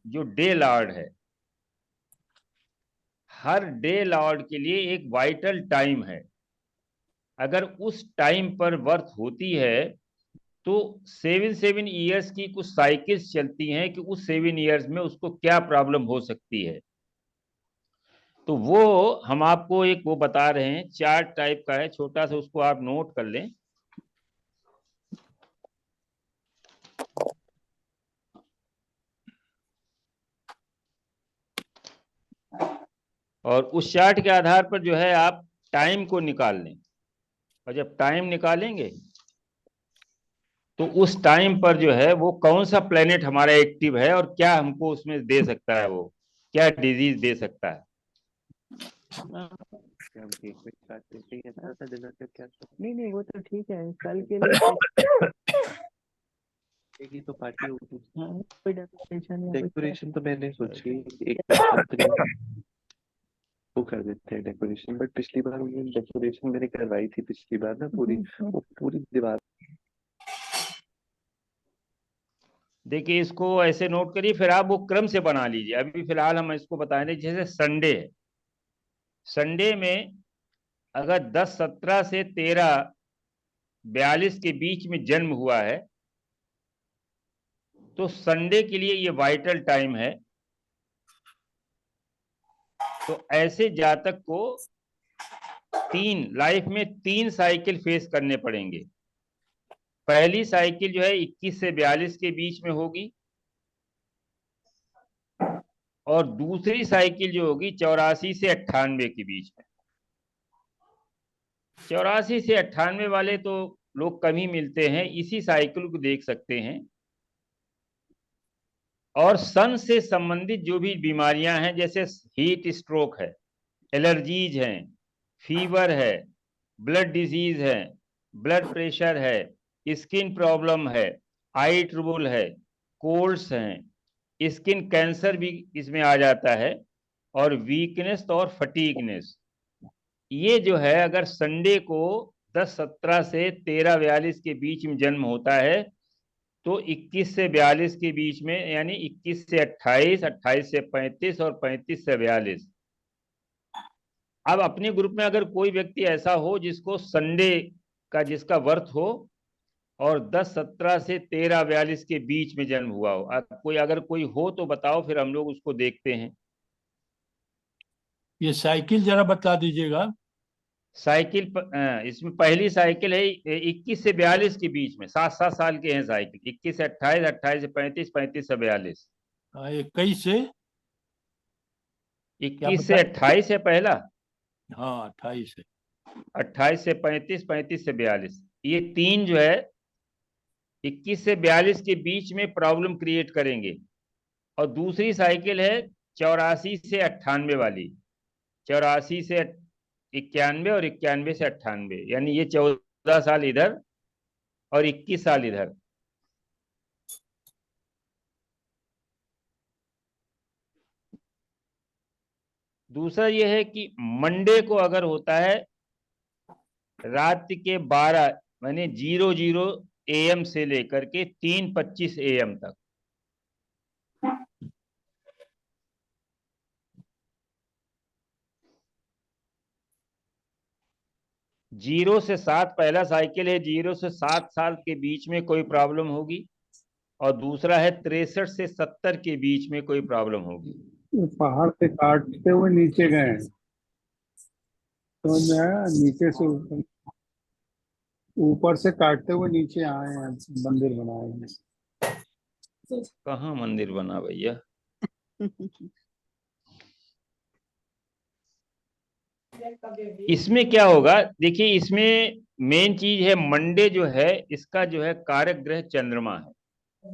जो day Lord है, हर day Lord के लिए एक वाइटल टाइम है। अगर उस टाइम पर बर्थ होती है तो 7 7 ईयर्स की कुछ साइकिल्स चलती हैं कि उस 7 ईयर्स में उसको क्या प्रॉब्लम हो सकती है। तो वो हम आपको एक वो बता रहे हैं, चार्ट टाइप का है छोटा सा, उसको आप नोट कर लें। और उस चार्ट के आधार पर जो है आप टाइम को निकाल लें। और जब टाइम निकालेंगे तो उस टाइम पर जो है वो कौन सा प्लेनेट हमारा एक्टिव है और क्या हमको उसमें दे सकता है, वो क्या डिजीज दे सकता है। हम एक मिनट काट देते हैं, ऐसा सा जगह पे क्या नहीं नहीं वो तो ठीक है कल के लिए की तो पार्टी होगी। हाँ, कोई डेकोरेशन तो मैंने सोची एक कंपनी वो कर देते हैं डेकोरेशन, बट पिछली बार उन्होंने डेकोरेशन मैंने करवाई थी पिछली बार ना पूरी, वो पूरी दीवार। देखिए इसको ऐसे नोट करिए, फिर आप वो क्रम से बना लीजिए। अभी फिलहाल हम इसको बता दें, जैसे संडे है, संडे में अगर 10 17 से 13 42 के बीच में जन्म हुआ है तो संडे के लिए ये वाइटल टाइम है। तो ऐसे जातक को लाइफ में 3 साइकिल फेस करने पड़ेंगे। पहली साइकिल जो है 21 से 42 के बीच में होगी, और दूसरी साइकिल जो होगी 84 से 98 के बीच में। 84 से 98 वाले तो लोग कम ही मिलते हैं, इसी साइकिल को देख सकते हैं। और सन से संबंधित जो भी बीमारियां हैं, जैसे हीट स्ट्रोक है, एलर्जीज हैं, फीवर है, ब्लड डिजीज है, ब्लड प्रेशर है, स्किन प्रॉब्लम है, आई ट्रबल है, कोल्ड्स हैं, स्किन कैंसर भी इसमें आ जाता है, और वीकनेस और फटीगनेस। ये जो है अगर संडे को 10 17 से 13 42 के बीच में जन्म होता है तो 21 से 42 के बीच में, यानी 21 से 28, 28 से 35 और 35 से 42। अब अपने ग्रुप में अगर कोई व्यक्ति ऐसा हो जिसको संडे का जिसका बर्थ हो और 10 17 से 13 42 के बीच में जन्म हुआ हो, कोई अगर कोई हो तो बताओ, फिर हम लोग उसको देखते हैं। ये साइकिल जरा बता दीजिएगा। साइकिल इसमें पहली साइकिल है 21 से 42 के बीच में, 7 7 साल के हैं साइकिल। 21 से 28, 28 से 35, 35 से 42। 21 से क्या 21 से बताए? 28 है पहला, हाँ 28 है। 28 से 35, 35 से 42, ये तीन जो है 21 से 42 के बीच में प्रॉब्लम क्रिएट करेंगे। और दूसरी साइकिल है 84 से 98 वाली, 84 से 91 और 91 से 98, यानी ये 14 साल इधर और 21 साल इधर। दूसरा यह है कि मंडे को अगर होता है रात के 12 यानी 00 AM से लेकर के 3:25 AM तक, 0 से 7 पहला साइकिल है, 0 से 7 साल के बीच में कोई प्रॉब्लम होगी। और दूसरा है 63 से 70 के बीच में कोई प्रॉब्लम होगी। वो पहाड़ से काटते हुए नीचे गए, तो जो है नीचे से ऊपर से काटते हुए नीचे आए हैं, मंदिर बनाए हैं। कहाँ मंदिर बना भैया? इसमें क्या होगा, देखिए इसमें मेन चीज है, मंडे जो है इसका जो है कारक ग्रह चंद्रमा है।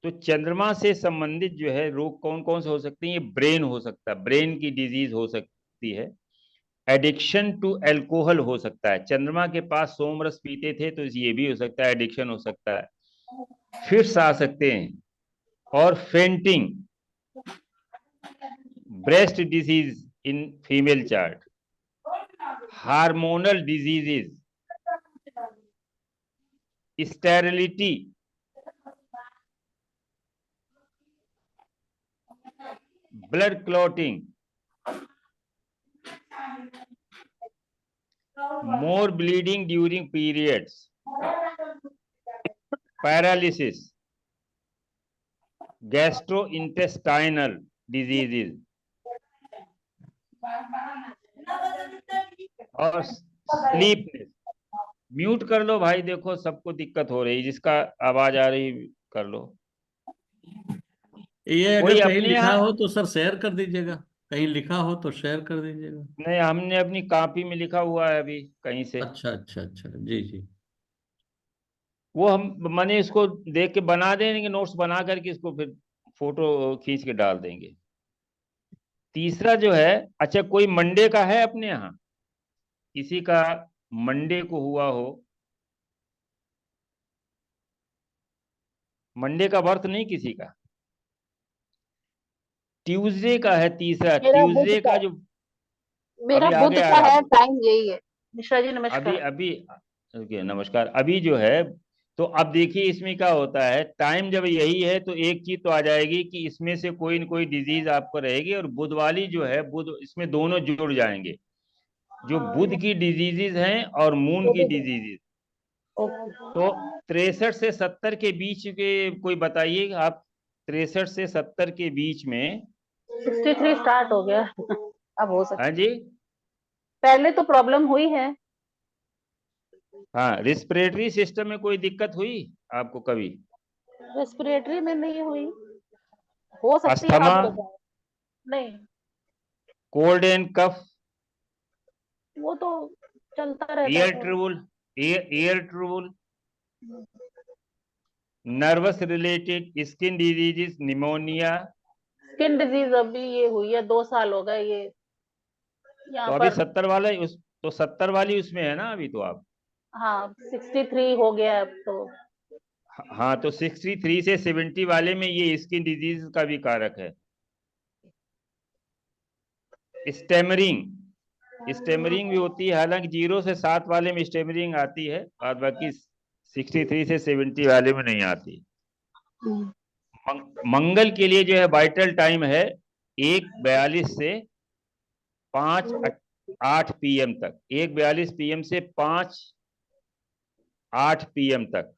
तो चंद्रमा से संबंधित जो है रोग कौन कौन से हो सकते हैं, ये ब्रेन हो सकता है, ब्रेन की डिजीज हो सकती है। एडिक्शन टू अल्कोहल हो सकता है, चंद्रमा के पास सोमरस पीते थे तो ये भी हो सकता है, एडिक्शन हो सकता है। फिट्स आ सकते हैं, और fainting, breast disease in female chart, hormonal diseases, sterility, blood clotting, more bleeding during periods, paralysis, gastrointestinal diseases और स्लीपनेस। म्यूट कर लो भाई, देखो सबको दिक्कत हो रही, जिसका आवाज आ रही कर लो। ये कोई अगर कहीं अपने लिखा यहाँ, हो तो सर शेयर कर दीजिएगा, कहीं लिखा हो तो शेयर कर दीजिएगा। नहीं हमने अपनी कॉपी में लिखा हुआ है अभी कहीं से। अच्छा अच्छा अच्छा, जी जी। वो हम मैंने इसको देख के बना देंगे, नोट्स बना करके इसको फिर फोटो खींच के डाल देंगे। तीसरा जो है, अच्छा कोई मंडे का है अपने यहाँ, किसी का मंडे को हुआ हो? मंडे का वर्त नहीं किसी का? ट्यूसडे का है तीसरा, मेरा बुध ट्यूसडे का का जो मेरा अभी बुध आगे आ का रहा है, है। टाइम यही है। मिश्रा जी अभी नमस्कार। अभी ओके नमस्कार। अभी जो है, तो अब देखिए इसमें क्या होता है, टाइम जब यही है तो एक चीज तो आ जाएगी कि इसमें से कोई न कोई डिजीज आपको रहेगी, और बुध वाली जो है, बुध इसमें दोनों जुड़ जाएंगे, जो बुध की डिजीजेज हैं और मून की डिजीजेज। तो 63 से 70 के बीच के कोई बताइए आप, 63 से 70 के बीच में। 63 स्टार्ट हो गया। अब हो सकता हाँ है। जी, पहले तो प्रॉब्लम हुई है। हाँ रिस्पिरेटरी सिस्टम में कोई दिक्कत हुई आपको कभी? रेस्पिरेटरी में नहीं हुई, हो सकती है, अस्थमा, अब हो जाए। नहीं, कोल्ड एंड कफ, वो तो चलता रहता एयर है। Trouble, air trouble, nervous related skin diseases, pneumonia. Skin disease अभी ये हुई है, 2 साल हो गए ये यहाँ तो अभी पर। 70 वाला उस, तो 70 वाली उसमें है ना अभी तो आप? हाँ 63 हो गया है अब तो। हाँ तो 63 से 70 वाले में ये स्किन डिजीज का भी कारक है। स्टेमरिंग, स्टेमरिंग भी होती है, हालांकि 0 से 7 वाले में स्टेमरिंग आती है, और बाकी 63 से 70 वाले में नहीं आती। मंगल के लिए जो है वाइटल टाइम है 1:42 से 5:08 PM तक, 1:42 PM से 5:08 PM तक।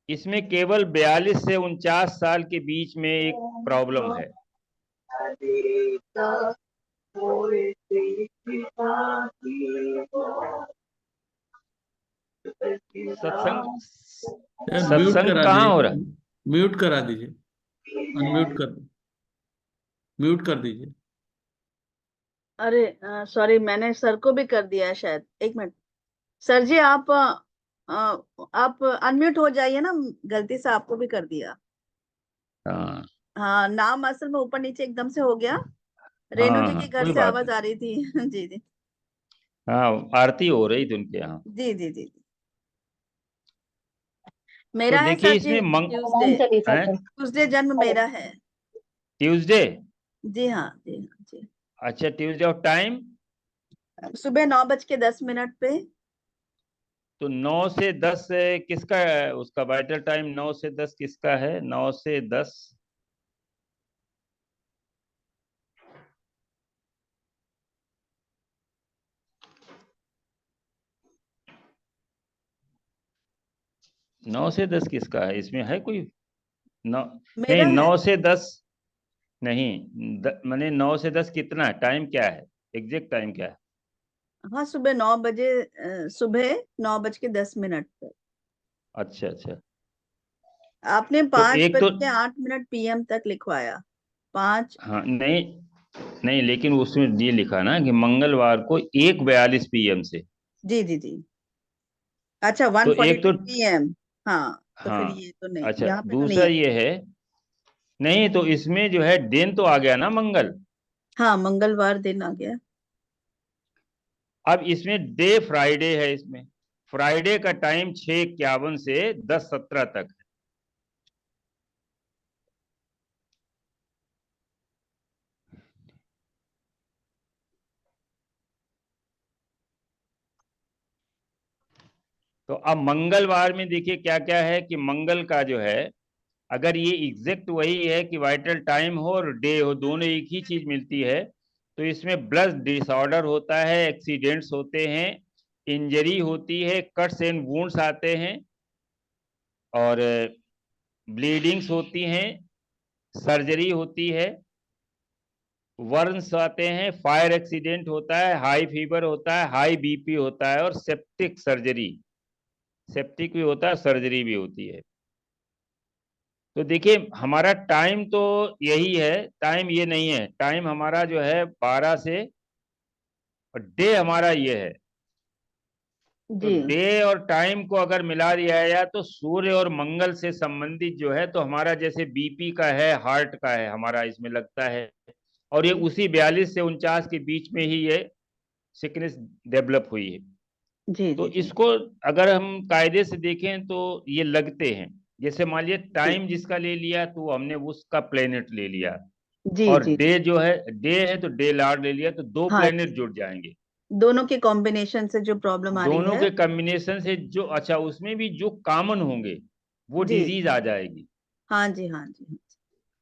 इसमें केवल 42 से 49 साल के बीच में एक प्रॉब्लम है। सत्संग, म्यूट सत्संग करा कहाँ हो दीजिए, रहा है? म्यूट करा दीजिए, अनम्यूट कर, म्यूट कर दीजिए। अरे सॉरी, मैंने सर को भी कर दिया है शायद। एक मिनट सर जी, आप अनम्यूट हो जाइए ना, गलती से आपको भी कर दिया। हाँ हाँ, नाम असल में ऊपर नीचे एकदम से हो गया। रेणु जी के हाँ, घर कोई से बात आवाज नहीं। आ रही थी। जी जी हाँ आरती हो रही थी उनके यहाँ। जी जी जी। तो मेरा है देखिए सर जी इसमें हनुमान चालीसा हैं? पर। ट्यूसडे जन्म मेरा है। ट्यूसडे, जी हाँ जी हाँ जी। अच्छा ट्यूसडे, और टाइम? सुबह 9:10 पे। तो 9 से 10 किसका है? उसका वाइटल टाइम 9 से 10 किसका है? 9 से 10 9 से 10 किसका है? इसमें है कोई? 9 नहीं, मेरा है। 9 से 10 नहीं, मैंने 9 से 10 कितना टाइम क्या है? एग्जैक्ट टाइम क्या है? हाँ सुबह 9 बजे, सुबह 9:10 पर। अच्छा अच्छा। आपने तो पाँच एक बज तो, के 8 मिनट PM तक लिखवाया। 5। हाँ नहीं नहीं, लेकिन उसमें ये लिखा ना कि मंगलवार को 1:42 PM से। जी जी जी। अच्छा, वन तो फोर्टी एक तो, टू पीएम हाँ, तो फिर हाँ ये तो नहीं, अच्छा, यहाँ पे तो नहीं दूसरा है। ये है, नहीं तो इसमें जो है दिन तो आ गया ना मंगल। हाँ, मंगलवार दिन आ गया। अब इसमें डे फ्राइडे है, इसमें फ्राइडे का टाइम 6:51 से 10:17 तक है। तो अब मंगलवार में देखिए क्या क्या है कि मंगल का जो है, अगर ये एग्जैक्ट वही है कि वाइटल टाइम हो और डे हो, दोनों एक ही चीज मिलती है, तो इसमें ब्लड डिसऑर्डर होता है, एक्सीडेंट्स होते हैं, इंजरी होती है, कट्स एंड वुंड्स आते हैं, और ब्लीडिंग्स होती हैं, सर्जरी होती है, वर्न्स आते हैं, फायर एक्सीडेंट होता है, हाई फीवर होता है, हाई बीपी होता है, और सेप्टिक सर्जरी, सेप्टिक भी होता है, सर्जरी भी होती है। तो देखिए हमारा टाइम तो यही है, टाइम ये नहीं है, टाइम हमारा जो है 12 से, और डे हमारा ये है। तो जी डे और टाइम को अगर मिला दिया जाए तो सूर्य और मंगल से संबंधित जो है, तो हमारा जैसे बीपी का है, हार्ट का है, हमारा इसमें लगता है, और ये उसी 42 से 49 के बीच में ही ये सिकनेस डेवलप हुई है। जी तो जी जी इसको अगर हम कायदे से देखें तो ये लगते हैं, जैसे मान लिया टाइम जिसका ले लिया तो हमने उसका प्लेनेट ले लिया, जी और जी डे जो है, डे है तो डे लॉर्ड ले लिया, तो दो हाँ प्लेनेट जी, जुड़ जाएंगे। दोनों के कॉम्बिनेशन से जो प्रॉब्लम आ रही दोनों है। के कॉम्बिनेशन से जो, अच्छा उसमें भी जो कॉमन होंगे वो जी डिजीज आ जाएगी। हाँ जी हाँ जी हाँ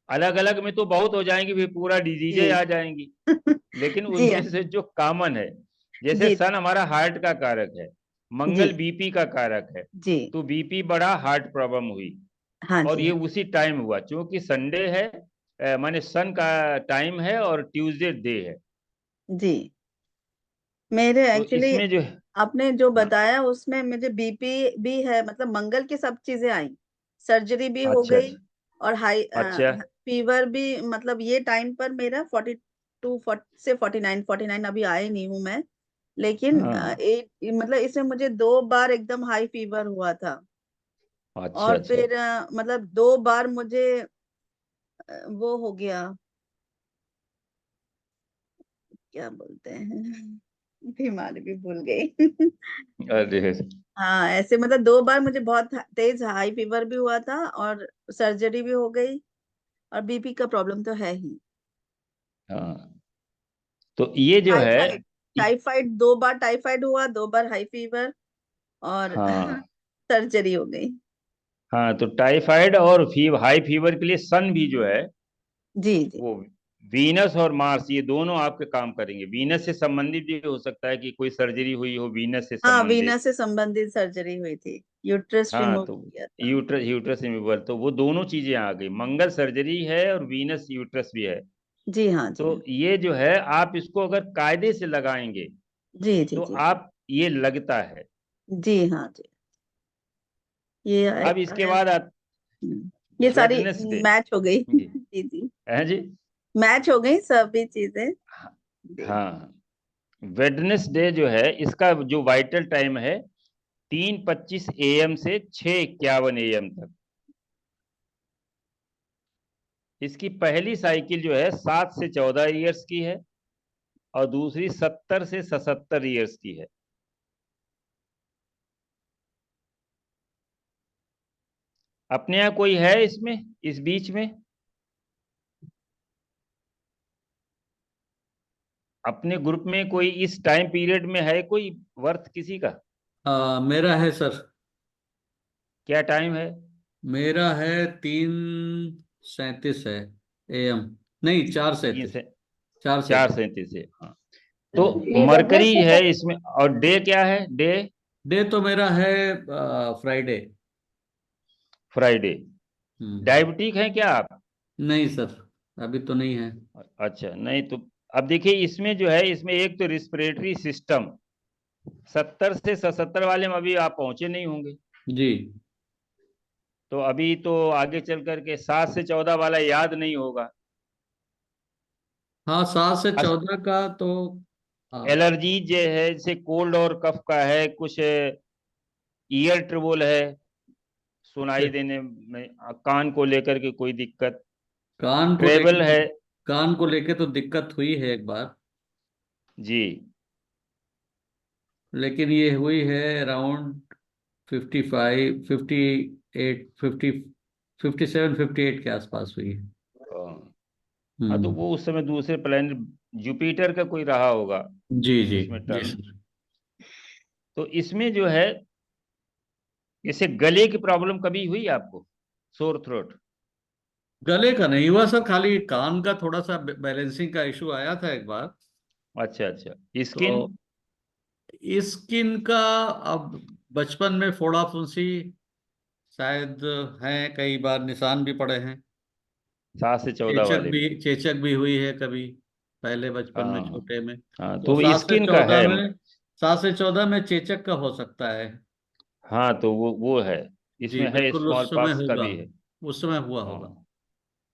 अलग अलग में तो बहुत हो जाएंगी, फिर पूरा डिजीजे जी आ जाएंगी, लेकिन जी उनमें से जो कॉमन है, जैसे जी सन हमारा हार्ट का कारक है, जी मंगल बीपी का कारक है, जी तो बीपी बढ़ा, हार्ट प्रॉब्लम हुई, हाँ और जी ये हाँ उसी टाइम हुआ, क्योंकि संडे है, माने सन का टाइम है, और ट्यूसडे डे है। जी। मेरे तो एक्चुअली इसमें जो है, आपने जो हाँ, बताया उसमें मुझे बीपी भी है, मतलब मंगल की सब चीजें आई, सर्जरी भी हो अच्छा गई, और हाई अच्छा, फीवर भी, मतलब ये टाइम पर मेरा 42 से 49 अभी आई नहीं हूँ मैं, लेकिन हाँ, मतलब इसमें मुझे 2 बार एकदम हाई फीवर हुआ था, अच्छा और अच्छा, फिर मतलब 2 बार मुझे वो हो गया, क्या बोलते हैं, बीमारी भी भूल गई। अरे हाँ ऐसे मतलब 2 बार मुझे बहुत तेज हाई फीवर भी हुआ था, और सर्जरी भी हो गई, और बीपी का प्रॉब्लम तो है ही। हाँ, तो ये जो है, टाइफाइड, टाइफाइड 2 बार टाइफाइड हुआ, 2 बार हाई फीवर, और हाँ सर्जरी हो गई। हाँ, तो टाइफाइड और हाई फीवर के लिए सन भी जो है, जी जी वो वीनस और मार्स, ये दोनों आपके काम करेंगे। वीनस से संबंधित भी हो सकता है कि कोई सर्जरी हुई हो वीनस से हाँ, संबंधित। वीनस से संबंधित सर्जरी हुई थी, यूट्रस हाँ, रिमूव तो किया था। यूट्रस यूट्रस रिमूवल, तो वो दोनों चीजें आ गई, मंगल सर्जरी है और वीनस यूट्रस भी है। जी हाँ जी हाँ तो ये जो है, आप इसको अगर कायदे से लगाएंगे जी जी तो जी आप, ये लगता है। जी हाँ जी, ये अब इसके बाद ये सारी वेडनेसडे मैच हो गई। जी, जी जी, है जी, मैच हो गई सभी चीजें। जी हाँ, वेडनेसडे जो है, इसका जो वाइटल टाइम है 3:25 AM से 6:51 AM तक। इसकी पहली साइकिल जो है 7 से 14 ईयर्स की है, और दूसरी 70 से 77 ईयर्स की है। अपने यहाँ कोई है इसमें, इस बीच में अपने ग्रुप में कोई इस टाइम पीरियड में है कोई वर्थ किसी का? मेरा है सर। क्या टाइम है? मेरा है 3:37 है AM। नहीं, चार तीन सैंतीस से चार चार सैंतीस सैंतीस है, हाँ। तो ये मरकरी वेडनेसडे है का इसमें, और डे क्या है, डे? डे तो मेरा है फ्राइडे। फ्राइडे। हम्म। डायबिटिक है क्या आप? नहीं सर, अभी तो नहीं है। अच्छा, नहीं तो अब देखिए इसमें जो है, इसमें एक तो रिस्पिरेटरी सिस्टम 70 से 77 वाले में अभी आप पहुंचे नहीं होंगे, जी। तो अभी तो आगे चल करके 7 से 14 वाला याद नहीं होगा। हाँ, 7 से 14 का तो। हाँ। एलर्जी जो है, जैसे कोल्ड और कफ का है, कुछ ईयर ट्रबल है, अच्छा, सुनाई देने में, कान को लेकर के कोई दिक्कत, कान को लेके ट्रेबल तो है। कान को लेके तो दिक्कत हुई है एक बार। जी, लेकिन ये हुई है अराउंड 55, 58, 57, 58 के आसपास हुई है। हाँ, तो हम्म। वो उस समय दूसरे प्लेनेट जुपिटर का कोई रहा होगा जी जी उसमें जी टर्न। सर। तो इसमें जो है, जैसे गले की प्रॉब्लम कभी हुई आपको, सोर थ्रोट? गले का नहीं हुआ सर, खाली कान का थोड़ा सा बैलेंसिंग का इशू आया था एक बार। अच्छा अच्छा, स्किन? तो स्किन का अब बचपन में फोड़ा फुंसी शायद है, कई बार निशान भी पड़े हैं। 7 से 14 वाले में? चेचक भी हुई है कभी, पहले बचपन में हाँ छोटे में। हाँ, तो तो सात से स्किन का चौदह है। में 7 से 14 में चेचक का हो सकता है। हाँ तो वो है, जी इसमें है, बिल्कुल, स्मॉल उस समय पॉक्स का होगा, भी है। उस समय हुआ होगा। हाँ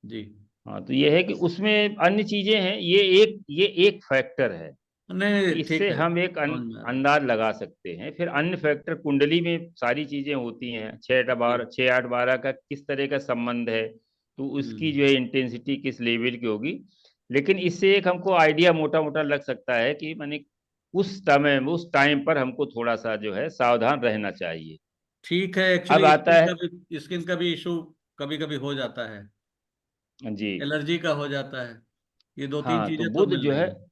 जी। हाँ, तो ये है कि उसमें अन्य चीजें हैं, ये एक फैक्टर है नहीं कि ठीक इससे है, हम एक समझ में आ रहा है। अंदाज लगा सकते हैं। फिर अन्य फैक्टर, कुंडली में सारी चीजें होती हैं, 6 8 12, जी। 6 8 12 का किस तरह का संबंध है, तो उसकी जो है इंटेंसिटी किस लेवल की होगी। लेकिन इससे एक हमको आइडिया मोटा मोटा लग सकता है कि माने उस टाइम पर हमको थोड़ा सा जो है सावधान रहना चाहिए। ठीक है, अब एक्चुअली आता है। स्किन का भी इशू कभी कभी हो जाता है, जी। एलर्जी का हो जाता है। ये दो तीन हाँ तो चीजें तो बुध मिल जो रही है, हैं।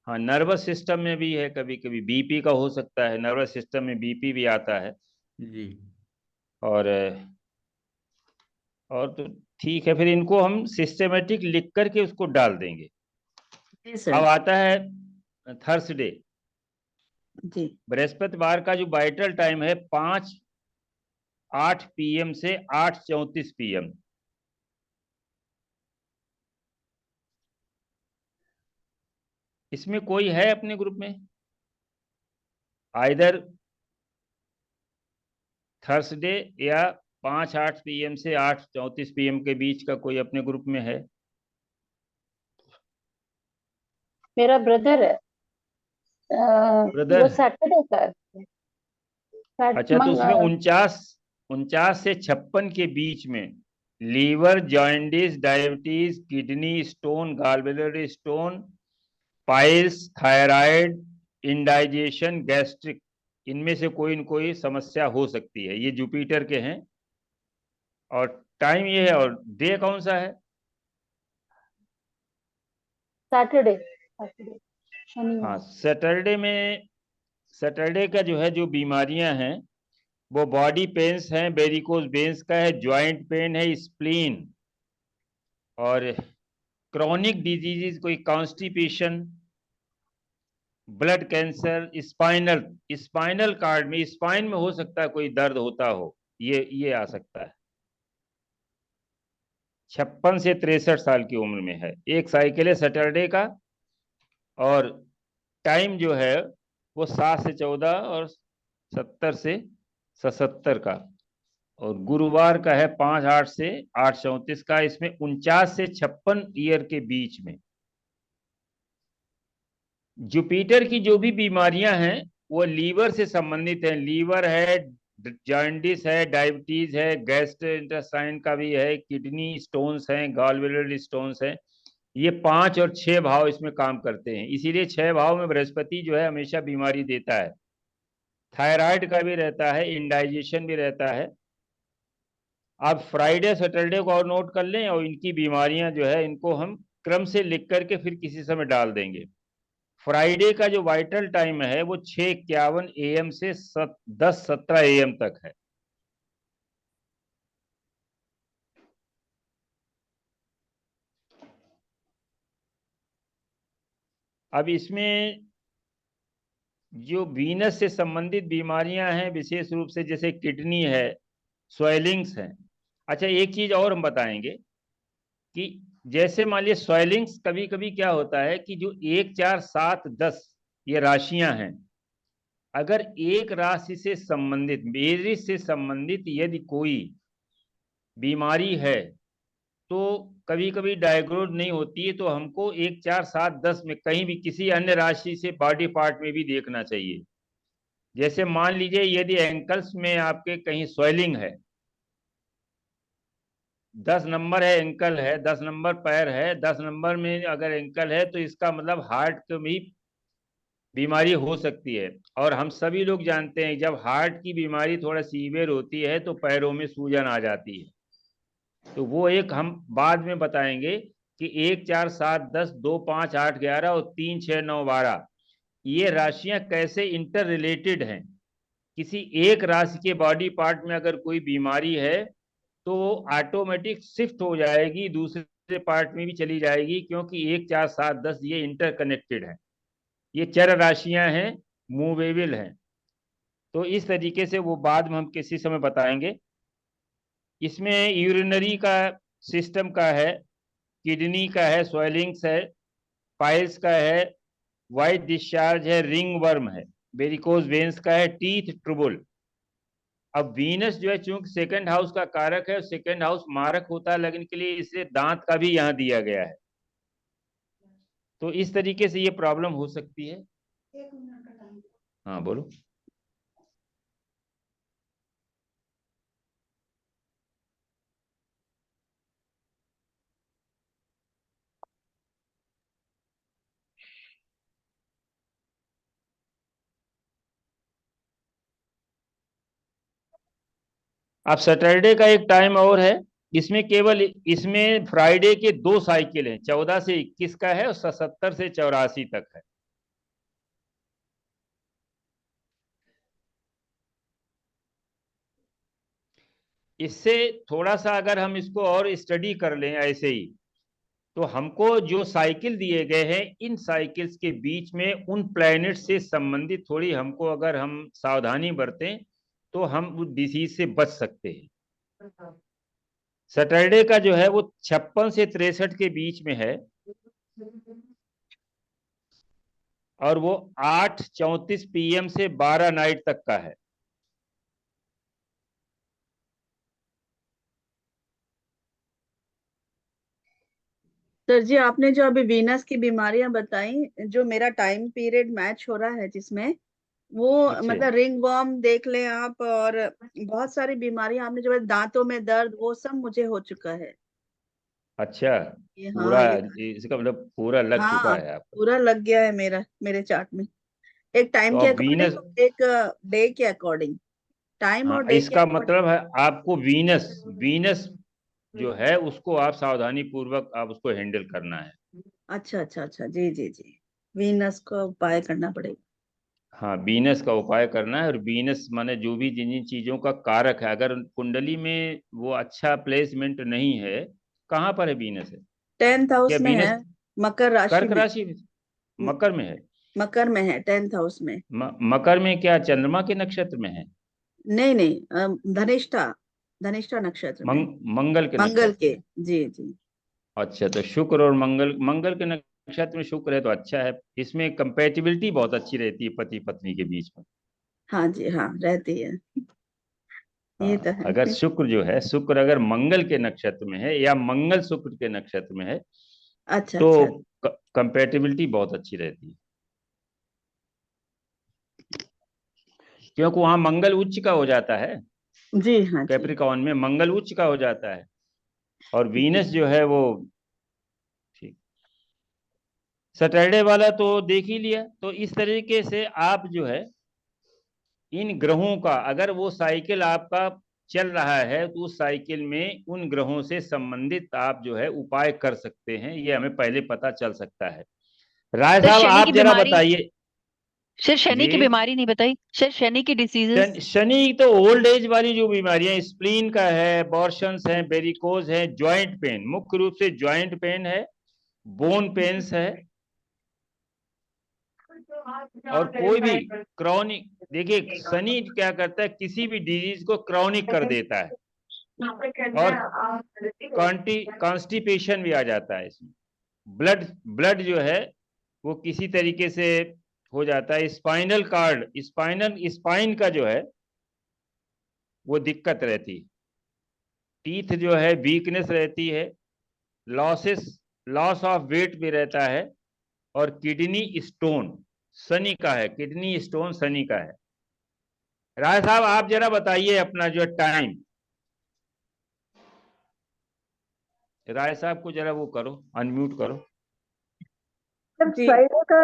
हाँ नर्वस सिस्टम में भी है, कभी कभी बीपी का हो सकता है, नर्वस सिस्टम में बीपी भी आता है। जी। और तो ठीक है, फिर इनको हम सिस्टेमेटिक लिख करके उसको डाल देंगे। जी सर। अब आता है थर्सडे। जी। बृहस्पतिवार का जो वाइटल टाइम है 5:08 PM से 8:34 PM। इसमें कोई है अपने ग्रुप में आइदर थर्सडे या 5:08 PM से 8:34 PM के बीच का कोई अपने ग्रुप में है? मेरा ब्रदर है, ब्रदर? वो सैटरडे का है, अच्छा, तो उसमें 49 से 56 के बीच में liver jaundice, diabetes, kidney stone, gallbladder stone, piles, thyroid, indigestion, gastric, इनमें से कोई न कोई समस्या हो सकती है। ये जुपिटर के हैं और टाइम ये है, और डे कौन सा है? सैटरडे सैटरडे हाँ, शनिवार। सैटरडे का जो है, जो बीमारियां हैं वो बॉडी पेन्स हैं, वेरिकोज वेन्स का है, ज्वाइंट पेन है, स्प्लीन, और क्रॉनिक डिजीजेस, कोई constipation, blood cancer, spinal cord में, स्पाइन में हो सकता है कोई दर्द होता हो, ये आ सकता है। 56 से 63 साल की उम्र में है। एक साइकिल है सैटरडे का, और टाइम जो है वो 7 से 14 और 70 से 77 का, और गुरुवार का है 5:08 से 8:34 का। इसमें 49 से 56 ईयर के बीच में जुपिटर की जो भी बीमारियां हैं वो लीवर से संबंधित हैं। लीवर है, जॉन्डिस है, डायबिटीज है, गैस्ट्रोइंटेस्टाइन का भी है, किडनी स्टोन्स हैं, गॉलब्लैडर स्टोन्स हैं। ये 5 और 6 भाव इसमें काम करते हैं, इसीलिए 6 भाव में बृहस्पति जो है हमेशा बीमारी देता है। थायराइड का भी रहता है, इंडाइजेशन भी रहता है। आप फ्राइडे सैटरडे को और नोट कर लें, और इनकी बीमारियां जो है इनको हम क्रम से लिख करके फिर किसी समय डाल देंगे। फ्राइडे का जो वाइटल टाइम है वो 6:51 AM से 10:17 AM तक है। अब इसमें जो वीनस से संबंधित बीमारियां हैं, विशेष रूप से जैसे किडनी है, स्वेलिंग्स हैं। अच्छा, एक चीज और हम बताएंगे कि जैसे मान लिया स्वेलिंग्स, कभी कभी क्या होता है कि जो 1 4 7 10 ये राशियां हैं, अगर एक राशि से संबंधित, मेष से संबंधित यदि कोई बीमारी है, तो कभी कभी डायग्नोज नहीं होती है, तो हमको 1 4 7 10 में कहीं भी किसी अन्य राशि से बॉडी पार्ट में भी देखना चाहिए। जैसे मान लीजिए यदि एंकल्स में आपके कहीं स्वेलिंग है, 10 नंबर है एंकल है, 10 नंबर पैर है, 10 नंबर में अगर एंकल है, तो इसका मतलब हार्ट की भी बीमारी हो सकती है। और हम सभी लोग जानते हैं जब हार्ट की बीमारी थोड़ा सीवियर होती है तो पैरों में सूजन आ जाती है। तो वो एक हम बाद में बताएंगे कि 1 4 7 10 2 5 8 11 और 3 6 9 12 ये राशियां कैसे इंटर रिलेटेड हैं। किसी एक राशि के बॉडी पार्ट में अगर कोई बीमारी है तो ऑटोमेटिक शिफ्ट हो जाएगी, दूसरे पार्ट में भी चली जाएगी, क्योंकि 1 4 7 10 ये इंटरकनेक्टेड है, ये चर राशियां हैं, मूवेबल हैं। तो इस तरीके से वो बाद में हम किसी समय बताएंगे। इसमें यूरिनरी का सिस्टम का है, किडनी का है, स्वेलिंग्स है, पाइल्स का है, वाइट डिस्चार्ज है, रिंग वर्म है, वेरिकोज वेन्स का है, टीथ ट्रबल। अब वीनस जो है चूंकि सेकंड हाउस का कारक है, सेकंड हाउस मारक होता है लगन के लिए, इसलिए दांत का भी यहाँ दिया गया है। तो इस तरीके से ये प्रॉब्लम हो सकती है। हाँ बोलो। अब सैटरडे का एक टाइम और है, इसमें केवल इसमें फ्राइडे के 2 साइकिल हैं, 14 से 21 का है और 77 से 84 तक है। इससे थोड़ा सा अगर हम इसको और स्टडी कर लें ऐसे ही, तो हमको जो साइकिल दिए गए हैं, इन साइकिल्स के बीच में उन प्लैनेट से संबंधित थोड़ी हमको अगर हम सावधानी बरतें तो हम उस डिसीज से बच सकते हैं। सैटरडे का जो है वो 56 से 63 के बीच में है, और वो 8:34 PM से 12 नाइट तक का है। सर जी, आपने जो अभी वीनस की बीमारियां बताई, जो मेरा टाइम पीरियड मैच हो रहा है जिसमें, वो अच्छा। मतलब रिंग वर्म देख लें आप, और बहुत सारी बीमारियां आपने जो दांतों में दर्द, वो सब मुझे हो चुका है। अच्छा, ये पूरा हाँ, ये इसका मतलब पूरा लग चुका हाँ है आपको। पूरा लग गया है मेरे चार्ट में, एक तो टाइम के अब वीनस, अकॉर्डिंग और एक डे के अकॉर्डिंग, टाइम हाँ और डे के इसका अकॉर्डिंग। मतलब है आपको वीनस वीनस जो है उसको आप सावधानी पूर्वक आप उसको हैंडल करना है। अच्छा अच्छा अच्छा, जी जी जी, वीनस को उपाय करना पड़ेगा। हाँ, वीनस का उपाय करना है, और वीनस माने जो भी जिन जिन चीजों का कारक है, अगर कुंडली में वो अच्छा प्लेसमेंट नहीं है, कहाँ पर है वीनस है? 10th क्या हाउस में है, वीनस मकर राशि कर्क में। राशि में, मकर में है? मकर में है, 10th हाउस में। मकर में क्या चंद्रमा के नक्षत्र में है? नहीं नहीं, धनिष्ठा, धनिष्ठा नक्षत्र में, मंगल के मंगल नक्षत्र के। में। जी जी। अच्छा, तो शुक्र और मंगल, मंगल के नक्षत्र में शुक्र है तो अच्छा है, इसमें कंपेटिबिलिटी बहुत अच्छी रहती है पति पत्नी के बीच में। हाँ जी, हाँ रहती है, ये तो हाँ, है। अगर शुक्र जो है, शुक्र अगर मंगल के नक्षत्र में है या मंगल शुक्र के नक्षत्र में है, अच्छा तो अच्छा। कंपेटिबिलिटी बहुत अच्छी रहती है, क्योंकि वहां मंगल उच्च का हो जाता है। जी हाँ जी। कैप्रिकॉर्न में मंगल उच्च का हो जाता है, और वीनस जो है वो ठीक। सैटरडे वाला तो देख ही लिया। तो इस तरीके से आप जो है इन ग्रहों का, अगर वो साइकिल आपका चल रहा है, तो उस साइकिल में उन ग्रहों से संबंधित आप जो है उपाय कर सकते हैं, ये हमें पहले पता चल सकता है। राय सर साहब शनि की आप जरा बीमारी, बताइए। सर शनि जी, की बीमारी नहीं बताई, सर शनि की डिसीजेस। शनि तो ओल्ड एज वाली जो बीमारियां, स्प्लीन का है, बॉर्शंस है, वेरिकोज है, जॉइंट पेन, मुख्य रूप से जॉइंट पेन है, बोन पेन्स है, और कोई भी क्रॉनिक, देखिए शनि क्या करता है, किसी भी डिजीज को क्रॉनिक कर देता है, और कॉन्स्टिपेशन भी आ जाता है इसमें। ब्लड ब्लड जो है वो किसी तरीके से हो जाता है, स्पाइनल कार्ड, स्पाइन का जो है वो दिक्कत रहती है, टीथ जो है वीकनेस रहती है, लॉस ऑफ वेट भी रहता है, और किडनी स्टोन शनि का है, किडनी स्टोन शनि का है। राय साहब आप जरा बताइए अपना जो टाइम, राय साहब को जरा वो करो, अनम्यूट करो। सर फ्राइडे का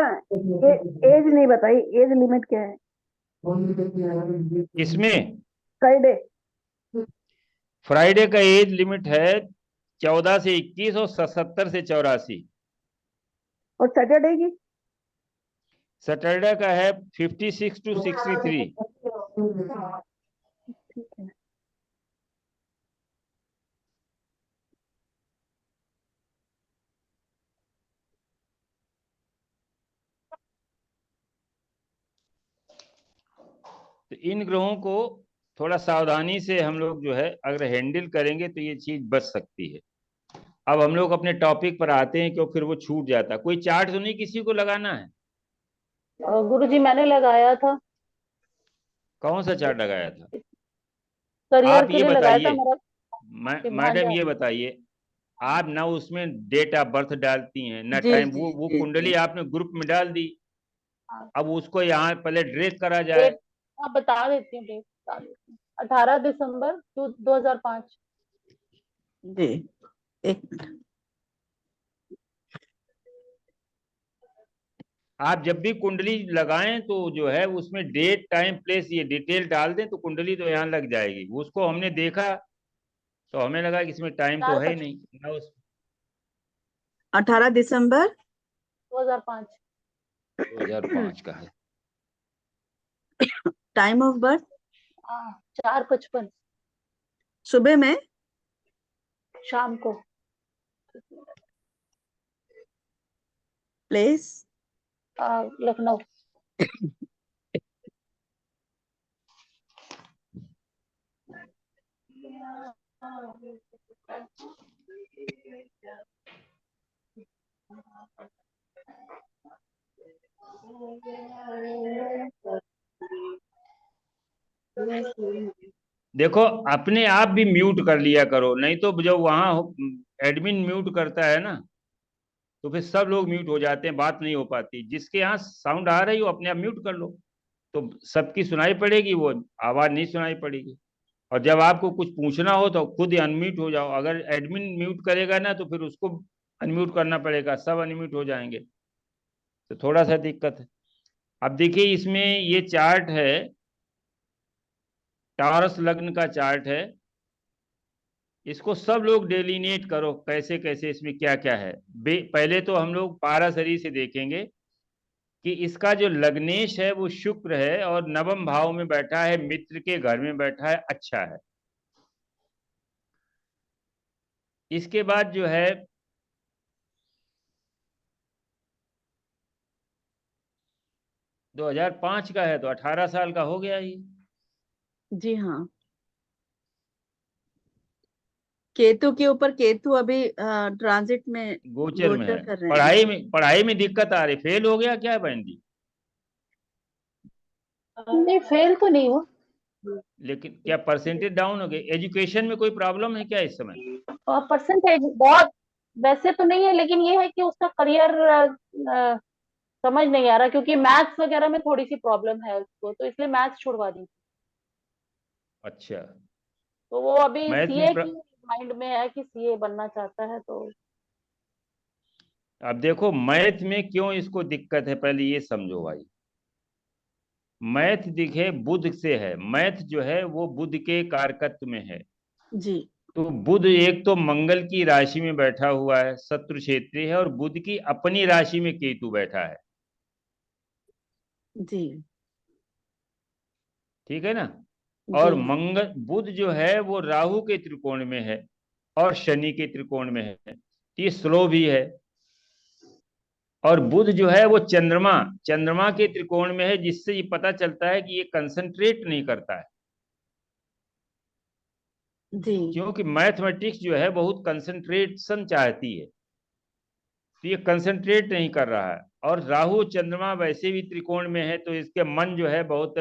एज नहीं बताई, एज लिमिट क्या है इसमें फ्राइडे? फ्राइडे का एज लिमिट है 14 से 21 और 77 से 84। और सैटरडे की? सैटरडे का है 56 to 63। ठीक है। तो इन ग्रहों को थोड़ा सावधानी से हम लोग जो है अगर हैंडल करेंगे तो ये चीज बच सकती है। अब हम लोग अपने टॉपिक पर आते हैं, क्यों फिर वो छूट जाता। कोई चार्ट तो नहीं किसी को लगाना है? गुरुजी मैंने लगाया था, कौन सा चार्ट लगाया था? करियर आप के ये लिए लगाया था बताइए, मेरा मैडम भांजा। ये बताइए, आप ना उसमें डेट ऑफ बर्थ डालती हैं ना जी टाइम, जी वो जी कुंडली जी। आपने ग्रुप में डाल दी। हाँ। अब उसको यहाँ पहले ड्रेस करा जाए। डेट आप बता देती हूँ, डेट बता देती हूँ, 18 दिसंबर 2005। जी एक मिनट। आप जब भी कुंडली लगाएं तो जो है उसमें डेट टाइम प्लेस ये डिटेल डाल दें तो कुंडली तो यहाँ लग जाएगी। उसको हमने देखा तो हमें लगा कि इसमें टाइम तो है ही नहीं ना। उस 18 दिसंबर 2005। 2005 का है। टाइम ऑफ बर्थ 4:55 सुबह में, शाम को। प्लेस लखनऊ। देखो अपने आप भी म्यूट कर लिया करो, नहीं तो जब वहां एडमिन म्यूट करता है ना तो फिर सब लोग म्यूट हो जाते हैं, बात नहीं हो पाती। जिसके यहाँ साउंड आ रही हो अपने आप म्यूट कर लो तो सबकी सुनाई पड़ेगी, वो आवाज नहीं सुनाई पड़ेगी। और जब आपको कुछ पूछना हो तो खुद ही अनम्यूट हो जाओ। अगर एडमिन म्यूट करेगा ना तो फिर उसको अनम्यूट करना पड़ेगा, सब अनम्यूट हो जाएंगे, तो थोड़ा सा दिक्कत है। अब देखिए इसमें ये चार्ट है, टॉरस लग्न का चार्ट है। इसको सब लोग डेलिनेट करो कैसे कैसे इसमें क्या क्या है। पहले तो हम लोग पाराशरी से देखेंगे कि इसका जो लग्नेश है वो शुक्र है और नवम भाव में बैठा है, मित्र के घर में बैठा है, अच्छा है। इसके बाद जो है 2005 का है तो 18 साल का हो गया ये। जी हाँ। केतु के ऊपर, केतु अभी ट्रांजिट में गोचर में है। गोचर कर रहे हैं। पढ़ाई में दिक्कत आ रही, फेल हो गया क्या बहन जी? नहीं, फेल तो नहीं हुआ। लेकिन क्या परसेंटेज डाउन हो गई? एजुकेशन में कोई प्रॉब्लम है क्या इस समय? परसेंटेज बहुत वैसे तो नहीं है, लेकिन ये है कि उसका करियर समझ नहीं आ रहा, क्योंकि मैथ्स वगैरह में थोड़ी सी प्रॉब्लम है उसको, तो इसलिए मैथ्स छुड़वा दी। अच्छा, तो वो अभी मैथ में सीए की माइंड में है कि सीए बनना चाहता है। तो अब देखो मैथ में क्यों इसको दिक्कत है, पहले ये समझो भाई। मैथ दिखे बुध से है, मैथ जो है वो बुध के कारकत्व में है। जी तो बुध एक तो मंगल की राशि में बैठा हुआ है, शत्रु क्षेत्री है, और बुध की अपनी राशि में केतु बैठा है, जी ठीक है ना। और जी मंगल बुध जो है वो राहु के त्रिकोण में है और शनि के त्रिकोण में है, ये स्लो भी है। और बुध जो है वो चंद्रमा के त्रिकोण में है, जिससे ये पता चलता है कि ये कंसंट्रेट नहीं करता है, जी क्योंकि मैथमेटिक्स जो है बहुत कंसंट्रेशन चाहती है, तो ये कंसंट्रेट नहीं कर रहा है। और राहु चंद्रमा वैसे भी त्रिकोण में है, तो इसके मन जो है बहुत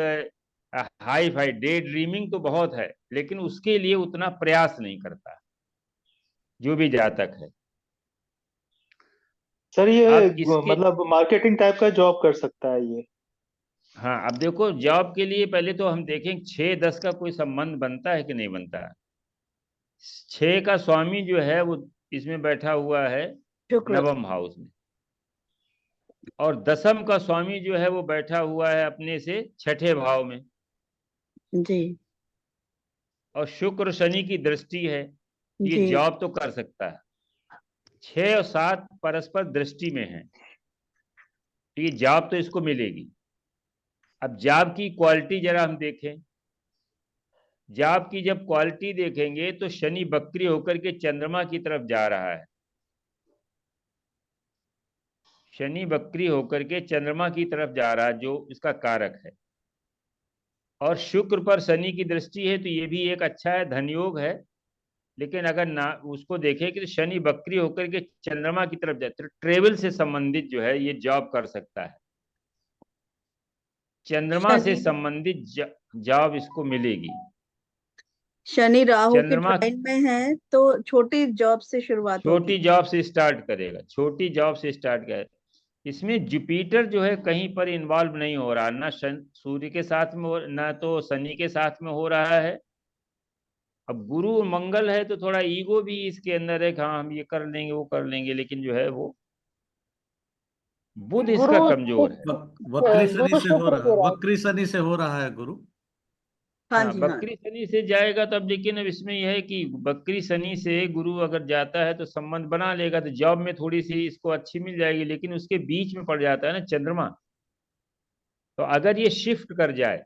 हाई फाई, डे ड्रीमिंग तो बहुत है, लेकिन उसके लिए उतना प्रयास नहीं करता जो भी जातक है। सर ये अब इसके मतलब मार्केटिंग टाइप का जॉब कर सकता है ये? हाँ, अब देखो जॉब के लिए पहले तो हम देखें 6-10 का कोई संबंध बनता है कि नहीं बनता है। 6 का स्वामी जो है वो इसमें बैठा हुआ है शुक्र। नवम हाउस में, और दसम का स्वामी जो है वो बैठा हुआ है अपने से छठे भाव में, जी और शुक्र शनि की दृष्टि है, ये जी जॉब तो कर सकता है। 6 और 7 परस्पर दृष्टि में है, तो ये जॉब तो इसको मिलेगी। अब जॉब की क्वालिटी जरा हम देखें। जॉब की जब क्वालिटी देखेंगे तो शनि वक्री होकर के चंद्रमा की तरफ जा रहा है, शनि वक्री होकर के चंद्रमा की तरफ जा रहा है जो इसका कारक है। और शुक्र पर शनि की दृष्टि है तो ये भी एक अच्छा है, धनयोग है। लेकिन अगर ना उसको देखें कि शनि वक्री होकर के चंद्रमा की तरफ जाए तो ट्रेवल से संबंधित जो है ये जॉब कर सकता है, चंद्रमा से शनि संबंधित जॉब इसको मिलेगी। शनि राहु की चंद्रमा ट्राइन में है तो छोटी जॉब से शुरुआत छोटी होगी। जॉब से स्टार्ट करेगा, छोटी जॉब से स्टार्ट करेगा। इसमें जुपिटर जो है कहीं पर इन्वॉल्व नहीं हो रहा, ना सूर्य के साथ में ना तो शनि के साथ में हो रहा है। अब गुरु और मंगल है तो थोड़ा ईगो भी इसके अंदर है कि हाँ हम ये कर लेंगे वो कर लेंगे, लेकिन जो है वो बुध इसका गुरु कमजोर है। वक्री शनि गुरु से हो शुक्र रहा के है, राशि। वक्री शनि से हो रहा है गुरु। हाँ हाँ जी, हाँ। बकरी शनि से जाएगा तो अब, लेकिन अब इसमें यह है कि बकरी शनि से गुरु अगर जाता है तो संबंध बना लेगा तो जॉब में थोड़ी सी इसको अच्छी मिल जाएगी, लेकिन उसके बीच में पड़ जाता है ना चंद्रमा। तो अगर ये शिफ्ट कर जाए,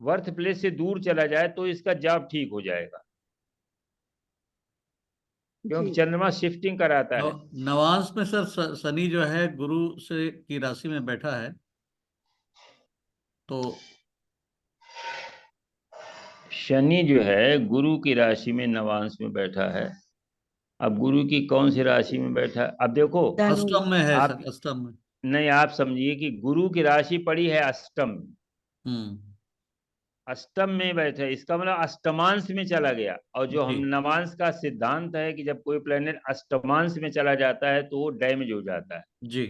वर्थ प्लेस से दूर चला जाए तो इसका जॉब ठीक हो जाएगा, क्योंकि जी चंद्रमा शिफ्टिंग कराता है। नवांश में सर शनि जो है गुरु से की राशि में बैठा है, तो शनि जो है गुरु की राशि में नवांश में बैठा है। अब गुरु की कौन सी राशि में बैठा है, अब देखो धनु। अष्टम में है आप, सर, अष्टम में। नहीं आप समझिए कि गुरु की राशि पड़ी है अष्टम में, हम्म। अष्टम में बैठे, इसका मतलब अष्टमांश में चला गया। और जो हम जी नवांश का सिद्धांत है कि जब कोई प्लेनेट अष्टमांश में चला जाता है तो वो डैमेज हो जाता है। जी।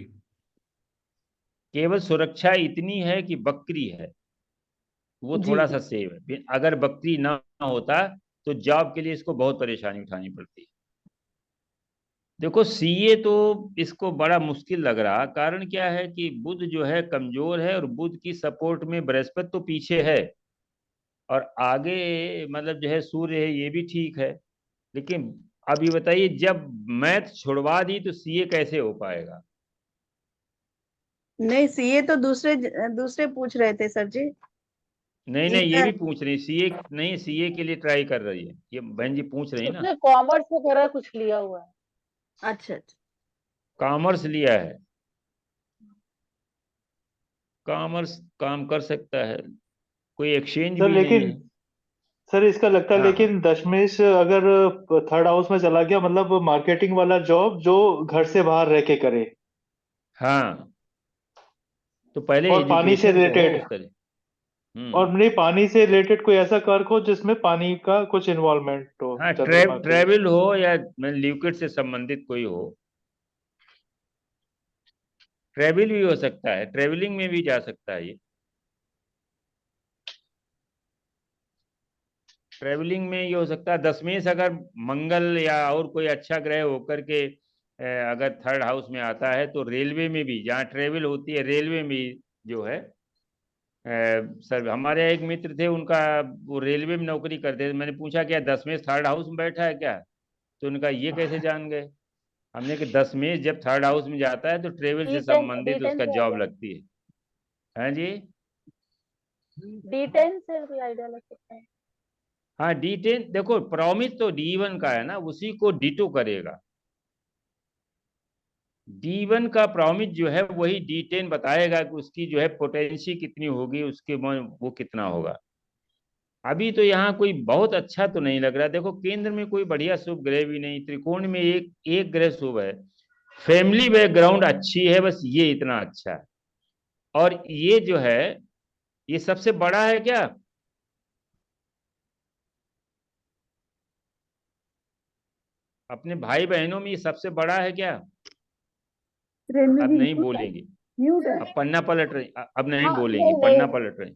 केवल सुरक्षा इतनी है कि बकरी है, वो जी थोड़ा सा सेव है। अगर बकरी ना होता तो जॉब के लिए इसको बहुत परेशानी उठानी पड़ती है। देखो सीए तो इसको बड़ा मुश्किल लग रहा, कारण क्या है कि बुध जो है कमजोर है और बुध की सपोर्ट में बृहस्पति तो पीछे है, और आगे मतलब जो है सूर्य है, ये भी ठीक है। लेकिन अब ये बताइए जब मैथ छुड़वा दी तो सीए कैसे हो पाएगा। नहीं, सीए तो दूसरे दूसरे पूछ रहे थे सर जी। नहीं नहीं, ये इनका भी पूछ रही सीए, नहीं सीए के लिए ट्राई कर रही है, ये बहन जी पूछ रही है ना। उसने कॉमर्स वगैरह कुछ लिया हुआ है। अच्छा अच्छा। कॉमर्स लिया है, कॉमर्स काम कर सकता है, कोई एक्सचेंज सर भी नहीं लेकिन है। सर इसका लगता है, हाँ हाँ लेकिन दशमेश अगर थर्ड हाउस में चला गया, मतलब मार्केटिंग वाला जॉब जो घर से बाहर रह के करे, हाँ, तो पहले और पानी से एजुकेशन तो हो रिलेटेड, उस तरह। और नहीं पानी से रिलेटेड कोई ऐसा कर्क हो जिसमें पानी का कुछ इन्वॉल्वमेंट हो हाँ चंद्रमा के। ट्रेवल हो या लिक्विड से संबंधित कोई हो, ट्रेवल भी हो सकता है, ट्रेवलिंग में भी जा सकता है ये। ट्रेवलिंग में ये हो सकता है, दशमेश अगर मंगल या और कोई अच्छा ग्रह होकर के अगर थर्ड हाउस में आता है तो रेलवे में भी, जहाँ ट्रेवल होती है रेलवे में भी जो है सर हमारे एक मित्र थे, उनका वो रेलवे में नौकरी करते थे। मैंने पूछा क्या दशमेश थर्ड हाउस में बैठा है क्या, तो उनका ये कैसे जान गए। हमने कि दशमेश जब थर्ड हाउस में जाता है तो ट्रेवल से D10 संबंधित D10 उसका से जॉब आइडिया, लगती है। हाँ जी, D10 से भी आइडिया लग सकता है। हाँ D10 देखो, प्रॉमिस तो D1 का है ना, उसी को D2 करेगा। D1 का प्रॉमिस जो है वही D10 बताएगा कि उसकी जो है पोटेंशियल कितनी होगी, उसके वो कितना होगा। अभी तो यहाँ कोई बहुत अच्छा तो नहीं लग रहा। देखो केंद्र में कोई बढ़िया शुभ ग्रह भी नहीं, त्रिकोण में एक एक ग्रह शुभ है, फैमिली बैकग्राउंड अच्छी है, बस ये इतना अच्छा है। और ये जो है ये सबसे बड़ा है क्या, अपने भाई बहनों में ये सबसे बड़ा है क्या। रेणु अब जी नहीं म्यूट है, बोलेंगे, म्यूट है। अब पन्ना पलट रही, अब नहीं हाँ बोलेंगी, नहीं पन्ना नहीं पलट रही।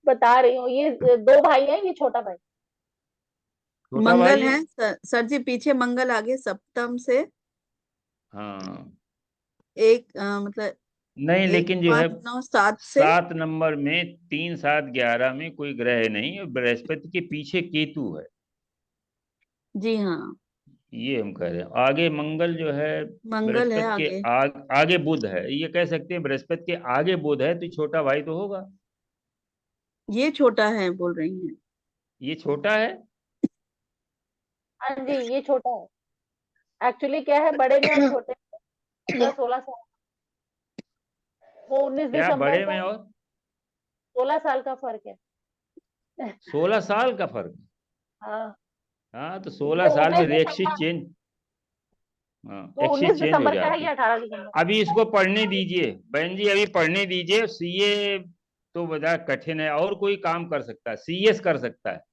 बता रही हूँ, ये दो भाई हैं, ये छोटा भाई। छोटा मंगल भाई, है सर जी, पीछे मंगल आगे सप्तम से हाँ एक मतलब नहीं, एक लेकिन जो है 5 9 7 से। 7 नंबर में 3 7 11 में कोई ग्रह नहीं है, बृहस्पति के पीछे केतु है, जी हाँ, ये हम कह रहे हैं। आगे मंगल जो है मंगल है बृहस्पति के आगे। आगे बुध है, ये कह सकते हैं बृहस्पति के आगे बुध है तो छोटा भाई तो होगा। ये छोटा है बोल रही हैं। ये छोटा है, हाँ जी ये छोटा है। एक्चुअली क्या है, बड़े में और छोटे में 16 साल। वो 19 क्या दिसंबर बड़े को में और 16 साल का फर्क है। 16 साल का फर्क। हाँ, हाँ तो 16 साल में रेक्सिस चेंज, हाँ वो एक्सिस 19 चेंज हो दिसंबर का है जाती या है। 18 दिसंबर? अभी इसको पढ़ने दीजिए बहन जी, अभी पढ़ने दीजिए। सीए तो बड़ा कठिन है, और कोई काम कर सकता है, सीएस कर सकता है।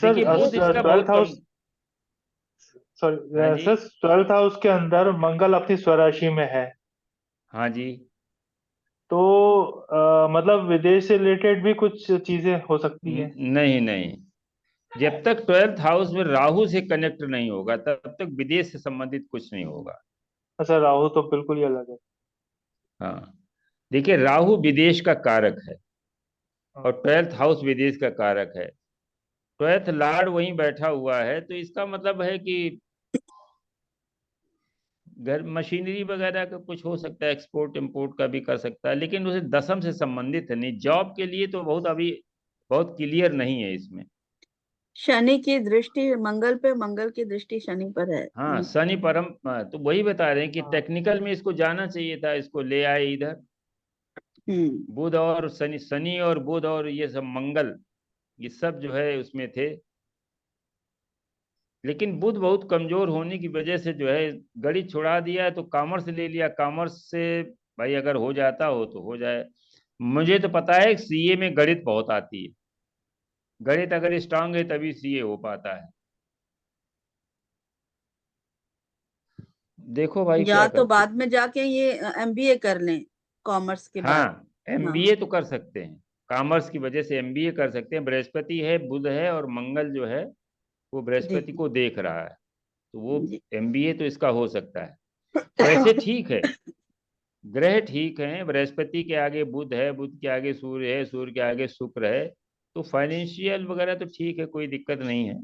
सर देखिए बुध इसका बहुत 12th कम। हाउस, हाँ सॉरी जी, सर 12th हाउस के अंदर मंगल अपनी स्वराशि में है, हाँ जी। तो मतलब विदेश से रिलेटेड भी कुछ चीजें हो सकती है। नहीं नहीं, जब तक 12th हाउस में राहु से कनेक्ट नहीं होगा तब तक विदेश से संबंधित कुछ नहीं होगा। अच्छा, राहु तो बिल्कुल ही अलग है। हाँ देखिए, राहु विदेश का कारक है हाँ। और 12th हाउस विदेश का कारक है। 12th लॉर्ड वहीं बैठा हुआ है, तो इसका मतलब है कि घर मशीनरी वगैरह का कुछ हो सकता है, एक्सपोर्ट इंपोर्ट का भी कर सकता है, लेकिन उसे दशम से संबंधित है नहीं। जॉब के लिए तो बहुत अभी बहुत क्लियर नहीं है इसमें। शनि की दृष्टि मंगल पे, मंगल की दृष्टि शनि पर है। हाँ शनि परम, तो वही बता रहे हैं कि हाँ। टेक्निकल में इसको जाना चाहिए था, इसको ले आए इधर। बुध और शनि, शनि और बुध और ये सब मंगल, ये सब जो है उसमें थे। लेकिन बुध बहुत कमजोर होने की वजह से जो है गणित छुड़ा दिया, तो कॉमर्स ले लिया। कॉमर्स से भाई अगर हो जाता हो तो हो जाए। मुझे तो पता है सीए में गणित बहुत आती है, गणित अगर स्ट्रांग है तभी सीए हो पाता है। देखो भाई क्या या तो करते। बाद में जाके ये एमबीए कर लें कॉमर्स के बाद। हाँ एमबीए तो कर सकते हैं, कॉमर्स की वजह से एमबीए कर सकते हैं। बृहस्पति है, बुध है और मंगल जो है वो जी बृहस्पति को देख रहा है, तो वो जी। एमबीए तो इसका हो सकता है। वैसे ठीक है, ग्रह ठीक है। बृहस्पति के आगे बुध है, बुध के आगे सूर्य है, सूर्य के आगे शुक्र है, तो फाइनेंशियल वगैरह तो ठीक है, कोई दिक्कत नहीं है।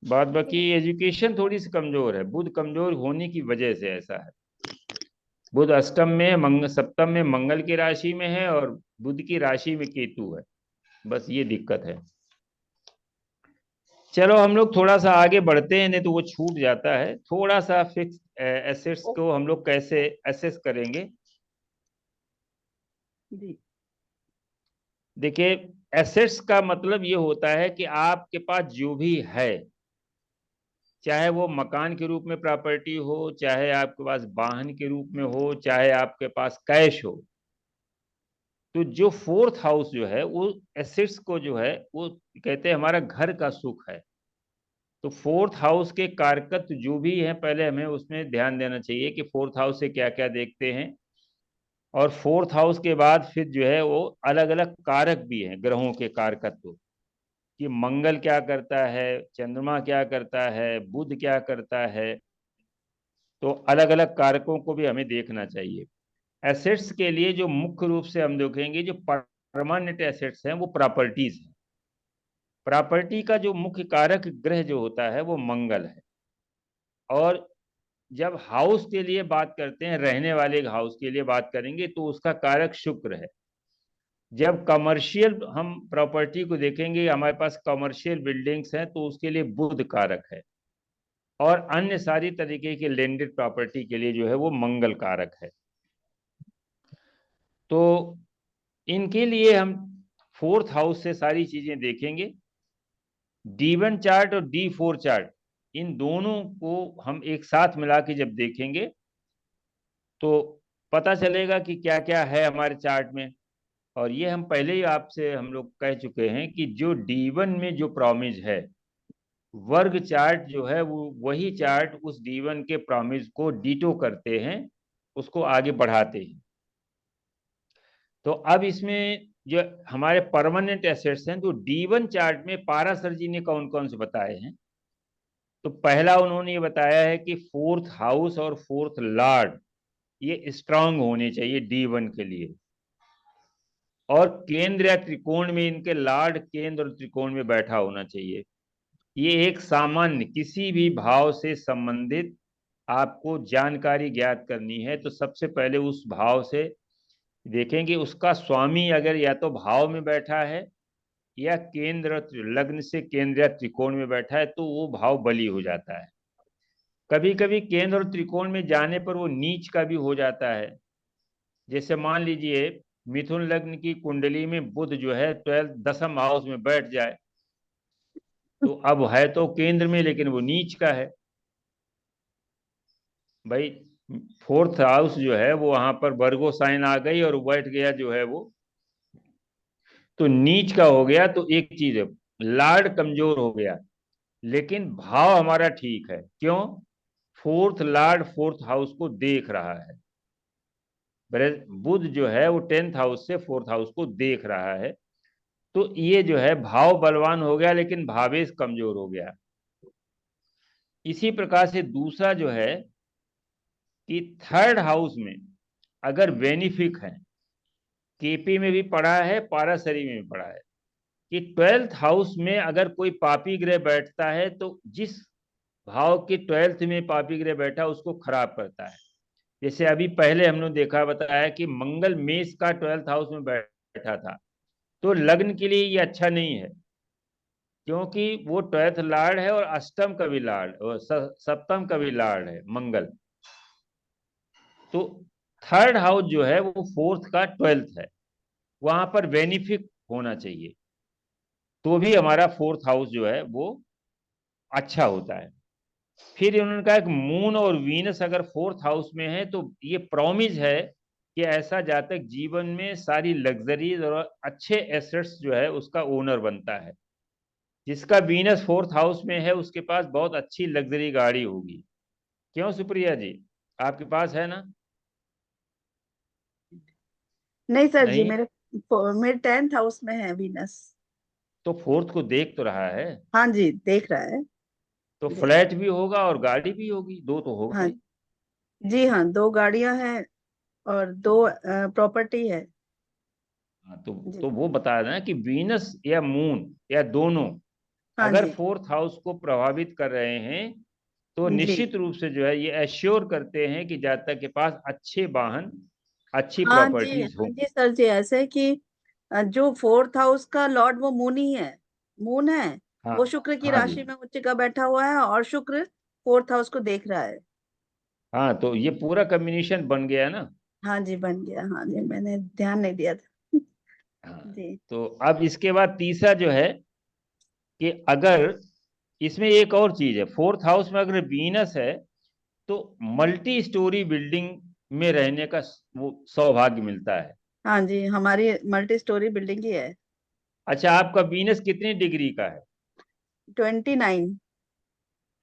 बाद बाकी एजुकेशन थोड़ी सी कमजोर है, बुध कमजोर होने की वजह से ऐसा है। बुध अष्टम में, सप्तम में मंगल की राशि में है और बुध की राशि में केतु है, बस ये दिक्कत है। चलो हम लोग थोड़ा सा आगे बढ़ते हैं, नहीं तो वो छूट जाता है। थोड़ा सा फिक्स एसेट्स को हम लोग कैसे एसेस करेंगे। जी। देखिए, एसेट्स का मतलब ये होता है कि आपके पास जो भी है, चाहे वो मकान के रूप में प्रॉपर्टी हो, चाहे आपके पास वाहन के रूप में हो, चाहे आपके पास कैश हो, तो जो 4th हाउस जो है वो एसेट्स को जो है वो कहते हैं हमारा घर का सुख है। तो 4th हाउस के कारकत्व जो भी हैं, पहले हमें उसमें ध्यान देना चाहिए कि 4th हाउस से क्या क्या देखते हैं। और 4th हाउस के बाद फिर जो है वो अलग अलग कारक भी हैं ग्रहों के कारकत्व, कि मंगल क्या करता है, चंद्रमा क्या करता है, बुध क्या करता है। तो अलग अलग कारकों को भी हमें देखना चाहिए। एसेट्स के लिए जो मुख्य रूप से हम देखेंगे, जो परमानेंट एसेट्स हैं वो प्रॉपर्टीज हैं। प्रॉपर्टी का जो मुख्य कारक ग्रह जो होता है वो मंगल है। और जब हाउस के लिए बात करते हैं, रहने वाले हाउस के लिए बात करेंगे, तो उसका कारक शुक्र है। जब कमर्शियल हम प्रॉपर्टी को देखेंगे, हमारे पास कमर्शियल बिल्डिंग्स हैं, तो उसके लिए बुध कारक है। और अन्य सारी तरीके के लैंडेड प्रॉपर्टी के लिए जो है वो मंगल कारक है। तो इनके लिए हम 4th हाउस से सारी चीजें देखेंगे। D1 चार्ट और D4 चार्ट, इन दोनों को हम एक साथ मिला के जब देखेंगे तो पता चलेगा कि क्या क्या है हमारे चार्ट में। और ये हम पहले ही आपसे हम लोग कह चुके हैं कि जो D1 में जो प्रॉमिस है, वर्ग चार्ट जो है वो वही चार्ट उस D1 के प्रॉमिस को डीटो करते हैं, उसको आगे बढ़ाते हैं। तो अब इसमें जो हमारे परमानेंट एसेट्स हैं, तो D1 चार्ट में पारासर जी ने कौन कौन से बताए हैं। तो पहला उन्होंने ये बताया है कि 4th हाउस और 4th लॉर्ड ये स्ट्रांग होने चाहिए D1 के लिए। और केंद्र या त्रिकोण में इनके लॉर्ड केंद्र और त्रिकोण में बैठा होना चाहिए। ये एक सामान्य किसी भी भाव से संबंधित आपको जानकारी ज्ञात करनी है, तो सबसे पहले उस भाव से देखेंगे उसका स्वामी अगर या तो भाव में बैठा है या केंद्र लग्न से केंद्र या त्रिकोण में बैठा है, तो वो भाव बली हो जाता है। कभी कभी केंद्र और त्रिकोण में जाने पर वो नीच का भी हो जाता है, जैसे मान लीजिए मिथुन लग्न की कुंडली में बुध जो है 12 दशम हाउस में बैठ जाए, तो अब है तो केंद्र में लेकिन वो नीच का है भाई। 4th हाउस जो है वो वहां पर वर्गो साइन आ गई और बैठ गया जो है वो, तो नीच का हो गया। तो एक चीज है, लार्ड कमजोर हो गया लेकिन भाव हमारा ठीक है। क्यों? 4th लॉर्ड 4th हाउस को देख रहा है। बुध जो है वो 10th हाउस से 4th हाउस को देख रहा है, तो ये जो है भाव बलवान हो गया लेकिन भावेश कमजोर हो गया। इसी प्रकार से दूसरा जो है कि 3rd हाउस में अगर बेनिफिक है, केपी में भी पढ़ा है, पाराशरी में भी पढ़ा है कि 12th हाउस में अगर कोई पापी ग्रह बैठता है तो जिस भाव के 12th में पापी ग्रह बैठा उसको खराब करता है। जैसे अभी पहले हमने देखा बताया कि मंगल मेष का 12th हाउस में बैठा था, तो लग्न के लिए ये अच्छा नहीं है क्योंकि वो 12th लॉर्ड है और अष्टम का भी लॉर्ड और सप्तम का भी लॉर्ड है मंगल। तो 3rd हाउस जो है वो 4th का 12th है, वहां पर बेनिफिक होना चाहिए, तो भी हमारा 4th हाउस जो है वो अच्छा होता है। फिर उन्होंने कहा कि मून और वीनस अगर 4th हाउस में है तो ये प्रॉमिस है कि ऐसा जातक जीवन में सारी लग्जरीज और अच्छे एसेट्स जो है उसका ओनर बनता है। जिसका वीनस 4th हाउस में है उसके पास बहुत अच्छी लग्जरी गाड़ी होगी। क्यों सुप्रिया जी, आपके पास है ना? नहीं सर जी, नहीं मेरे 10th हाउस में है वीनस। तो 4th को देख तो रहा है, हाँ जी, देख रहा है। तो देख फ्लैट भी होगा और गाड़ी भी होगी, दो तो होगा हाँ ही। जी, हाँ 2 गाड़ियां हैं और 2 प्रॉपर्टी है। हाँ, तो जी वो बता रहे हैं कि वीनस या मून या दोनों हाँ अगर जी 4th हाउस को प्रभावित कर रहे हैं तो जी। निश्चित रूप से जो है ये एश्योर करते हैं कि जातक के पास अच्छे वाहन, अच्छी हाँ जी, प्रॉपर्टीज हाँ जी होंगी। सर जी, ऐसे है कि जो 4th हाउस का लॉर्ड वो मून ही है। मून है, हाँ वो शुक्र की हाँ जी, राशि में उच्च का बैठा हुआ है और शुक्र 4th हाउस को देख रहा है। हाँ तो ये पूरा कॉम्बिनेशन बन गया ना। हाँ जी, बन गया। हाँ जी, मैंने ध्यान नहीं दिया था। हाँ, जी तो अब इसके बाद तीसरा जो है कि अगर इसमें एक और चीज है, 4th हाउस में अगर वीनस है तो मल्टी स्टोरी बिल्डिंग में रहने का वो सौभाग्य मिलता है। हाँ जी, हमारी मल्टी स्टोरी बिल्डिंग ही है। अच्छा, आपका वीनस कितनी डिग्री का है? 29।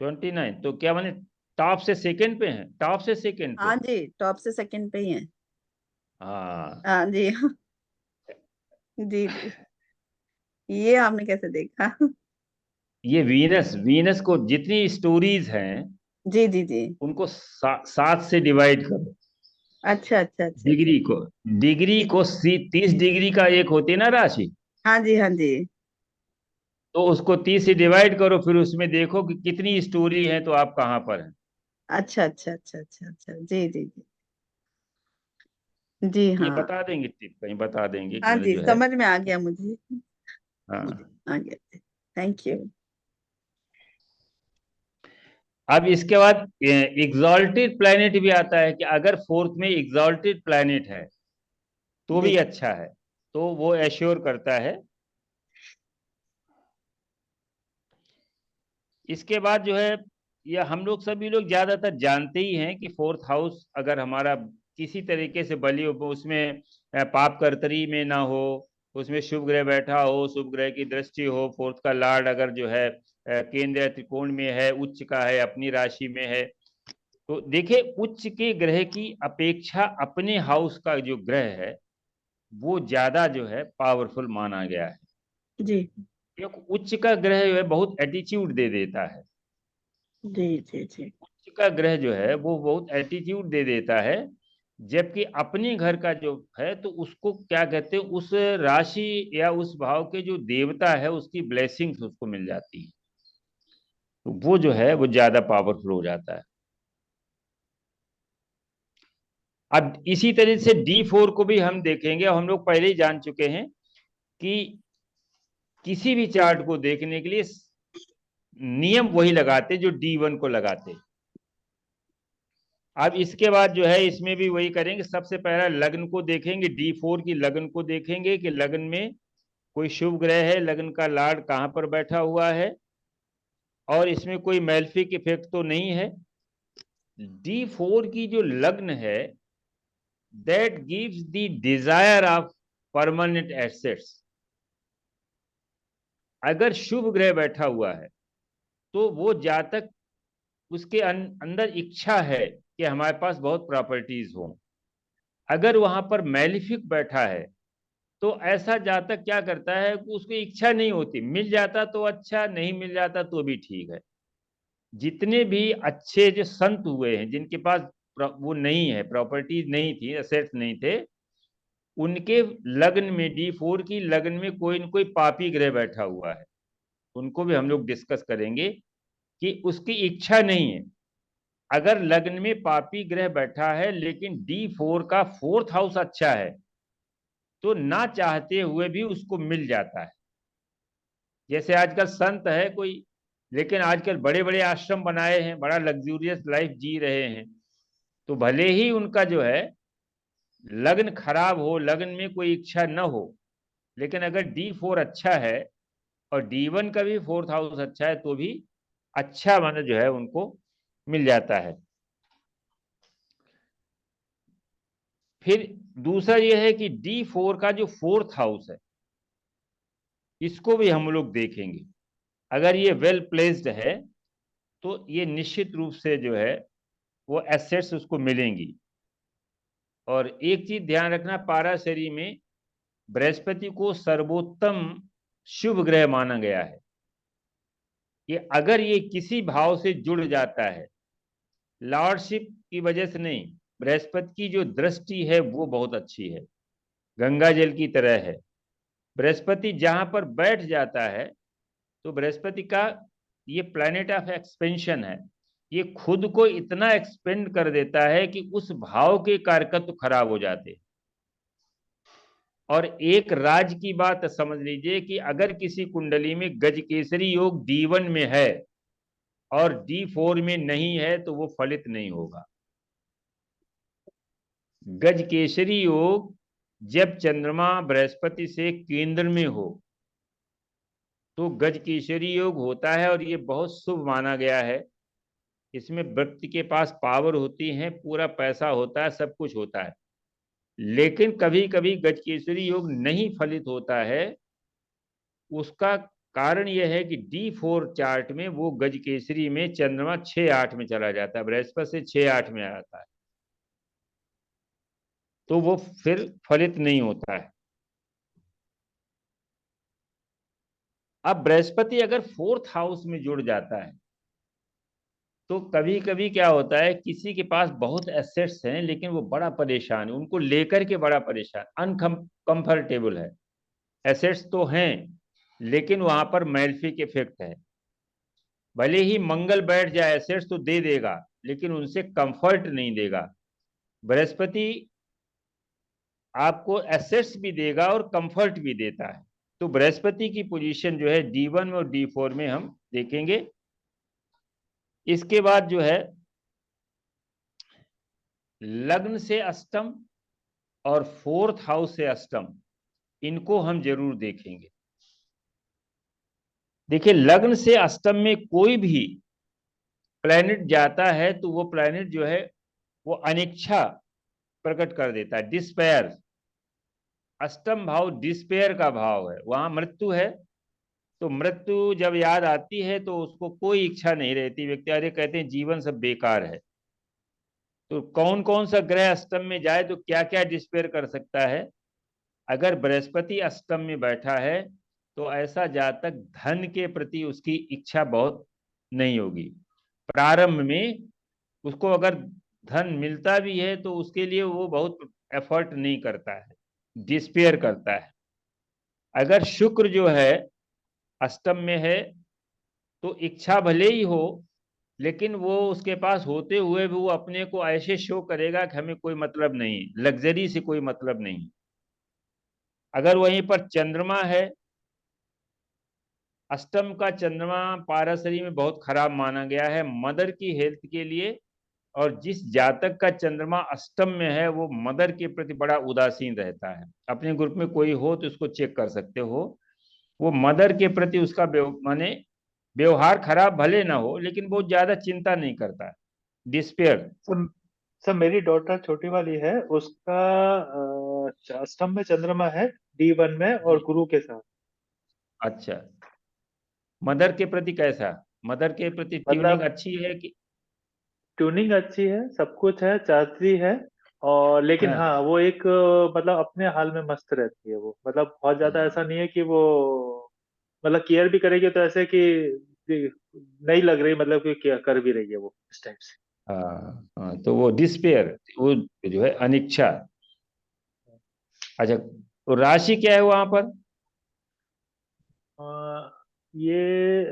29। तो क्या माने टॉप से सेकंड पे है? टॉप से सेकंड पे? हाँ जी, टॉप से सेकंड पे ही है। हाँ, हाँ जी जी जी, ये आपने कैसे देखा? ये वीनस वीनस को जितनी स्टोरीज हैं जी जी जी। उनको 7 से डिवाइड करो। अच्छा अच्छा अच्छा अच्छा। डिग्री को, डिग्री जी को 30 डिग्री का एक होती है ना राशि, हाँ जी हाँ जी। तो उसको 30 से डिवाइड करो, फिर उसमें देखो कि कितनी स्टोरी है तो आप कहाँ पर हैं। अच्छा अच्छा अच्छा अच्छा अच्छा। जी जी जी जी। ये हाँ बता देंगे, टिप कहीं बता देंगे कि हाँ मतलब जी, जो है। समझ में आ गया मुझे। मुझे हाँ, आ गया। Thank you. अब इसके बाद एग्जॉल्टेड प्लैनेट भी आता है कि अगर 4th में एग्जॉल्टेड प्लैनेट है तो जी भी अच्छा है, तो वो एश्योर करता है। इसके बाद जो है, या हम लोग सभी लोग ज्यादातर जानते ही हैं कि 4th हाउस अगर हमारा किसी तरीके से बली हो, उसमें पाप कर्तरी में ना हो, उसमें शुभ ग्रह बैठा हो, शुभ ग्रह की दृष्टि हो, 4th का लॉर्ड अगर जो है केंद्र या त्रिकोण में है, उच्च का है, अपनी राशि में है, तो देखिए उच्च के ग्रह की अपेक्षा अपने हाउस का जो ग्रह है वो ज्यादा जो है पावरफुल माना गया है। जी क्योंकि उच्च का ग्रह जो है बहुत एटीट्यूड दे देता है। जी जी जी उच्च का ग्रह जो है वो बहुत एटीट्यूड दे देता है, जबकि अपने घर का जो है तो उसको क्या कहते हैं, उस राशि या उस भाव के जो देवता है उसकी ब्लेसिंग्स उसको मिल जाती है, तो वो जो है वो ज्यादा पावरफुल हो जाता है। अब इसी तरह से D4 को भी हम देखेंगे, और हम लोग पहले ही जान चुके हैं कि किसी भी चार्ट को देखने के लिए नियम वही लगाते जो D1 को लगाते। अब इसके बाद जो है इसमें भी वही करेंगे, सबसे पहला लग्न को देखेंगे, D4 की लग्न को देखेंगे कि लग्न में कोई शुभ ग्रह है, लग्न का लॉर्ड कहाँ पर बैठा हुआ है और इसमें कोई मैलेफिक इफेक्ट तो नहीं है। D4 की जो लग्न है that gives the desire of permanent assets. अगर शुभ ग्रह बैठा हुआ है तो वो जातक उसके अंदर इच्छा है कि हमारे पास बहुत प्रॉपर्टीज हो। अगर वहां पर मैलिफिक बैठा है तो ऐसा जातक क्या करता है कि उसको इच्छा नहीं होती, मिल जाता तो अच्छा, नहीं मिल जाता तो भी ठीक है। जितने भी अच्छे जो संत हुए हैं जिनके पास वो नहीं है, प्रॉपर्टीज नहीं थी, एसेट्स नहीं थे, उनके लग्न में D4 की लग्न में कोई न कोई पापी ग्रह बैठा हुआ है। उनको भी हम लोग डिस्कस करेंगे कि उसकी इच्छा नहीं है। अगर लग्न में पापी ग्रह बैठा है लेकिन D4 का 4th हाउस अच्छा है तो ना चाहते हुए भी उसको मिल जाता है। जैसे आजकल संत है कोई, लेकिन आजकल बड़े बड़े आश्रम बनाए हैं, बड़ा लग्जूरियस लाइफ जी रहे हैं, तो भले ही उनका जो है लग्न खराब हो, लग्न में कोई इच्छा न हो, लेकिन अगर D4 अच्छा है और D1 का भी 4th हाउस अच्छा है तो भी अच्छा माना जो है उनको मिल जाता है। फिर दूसरा यह है कि D4 का जो 4th हाउस है इसको भी हम लोग देखेंगे। अगर ये वेल प्लेस्ड है तो ये निश्चित रूप से जो है वो एसेट्स उसको मिलेंगी। और एक चीज ध्यान रखना, पाराशरी में बृहस्पति को सर्वोत्तम शुभ ग्रह माना गया है कि अगर ये किसी भाव से जुड़ जाता है, लॉर्डशिप की वजह से नहीं, बृहस्पति की जो दृष्टि है वो बहुत अच्छी है, गंगा जल की तरह है। बृहस्पति जहां पर बैठ जाता है तो बृहस्पति का ये प्लैनेट ऑफ एक्सपेंशन है, ये खुद को इतना एक्सपेंड कर देता है कि उस भाव के कारकत्व खराब हो जाते हैं। और एक राज की बात समझ लीजिए कि अगर किसी कुंडली में गजकेसरी योग D1 में है और D4 में नहीं है तो वो फलित नहीं होगा। गजकेसरी योग जब चंद्रमा बृहस्पति से केंद्र में हो तो गजकेसरी योग होता है और ये बहुत शुभ माना गया है। इसमें व्यक्ति के पास पावर होती है, पूरा पैसा होता है, सब कुछ होता है, लेकिन कभी कभी गजकेसरी योग नहीं फलित होता है। उसका कारण यह है कि D4 चार्ट में वो गजकेसरी में चंद्रमा 6-8 में चला जाता है, बृहस्पति से 6-8 में आता है, तो वो फिर फलित नहीं होता है। अब बृहस्पति अगर 4th हाउस में जुड़ जाता है तो कभी कभी क्या होता है, किसी के पास बहुत एसेट्स हैं लेकिन वो बड़ा परेशान है, उनको लेकर के बड़ा परेशान, अनकंफर्टेबल है। एसेट्स तो हैं लेकिन वहां पर मैलेफिक इफेक्ट है। भले ही मंगल बैठ जाए, एसेट्स तो दे देगा लेकिन उनसे कंफर्ट नहीं देगा। बृहस्पति आपको एसेट्स भी देगा और कंफर्ट भी देता है। तो बृहस्पति की पोजीशन जो है D1 और D4 में हम देखेंगे। इसके बाद जो है लग्न से अष्टम और 4th हाउस से अष्टम, इनको हम जरूर देखेंगे। देखिए, लग्न से अष्टम में कोई भी प्लैनेट जाता है तो वो प्लैनेट जो है वो अनिच्छा प्रकट कर देता है, डिस्पेयर। अष्टम भाव डिस्पेयर का भाव है, वहां मृत्यु है, तो मृत्यु जब याद आती है तो उसको कोई इच्छा नहीं रहती, व्यक्ति अरे कहते हैं जीवन सब बेकार है। तो कौन कौन सा ग्रह अष्टम में जाए तो क्या क्या डिस्पेयर कर सकता है। अगर बृहस्पति अष्टम में बैठा है तो ऐसा जातक धन के प्रति उसकी इच्छा बहुत नहीं होगी। प्रारंभ में उसको अगर धन मिलता भी है तो उसके लिए वो बहुत एफर्ट नहीं करता है, डिस्पेयर करता है। अगर शुक्र जो है अष्टम में है तो इच्छा भले ही हो लेकिन वो उसके पास होते हुए भी वो अपने को ऐसे शो करेगा कि हमें कोई मतलब नहीं, लग्जरी से कोई मतलब नहीं। अगर वहीं पर चंद्रमा है, अष्टम का चंद्रमा पाराशरी में बहुत खराब माना गया है, मदर की हेल्थ के लिए और जिस जातक का चंद्रमा अष्टम में है वो मदर के प्रति बड़ा उदासीन रहता है। अपने ग्रुप में कोई हो तो उसको चेक कर सकते हो। वो मदर के प्रति उसका माने व्यवहार खराब भले ना हो, लेकिन बहुत ज्यादा चिंता नहीं करता, डिस्पेयर। सर मेरी डॉटर छोटी वाली है, उसका अष्टम में चंद्रमा है, D1 में और गुरु के साथ। अच्छा, मदर के प्रति कैसा? मदर के प्रति ट्यूनिंग मतलब अच्छी है कि? ट्यूनिंग अच्छी है, सब कुछ है, चाहती है, और लेकिन हाँ। हाँ वो एक मतलब अपने हाल में मस्त रहती है वो, मतलब बहुत ज्यादा ऐसा नहीं है कि वो मतलब केयर भी करेगी तो ऐसे कि नहीं लग रही, मतलब कि केयर कर भी रही है वो इस टाइप से। हाँ हाँ, तो वो डिस्पेयर, वो जो है अनिच्छा। अच्छा, तो राशि क्या है वहां पर? ये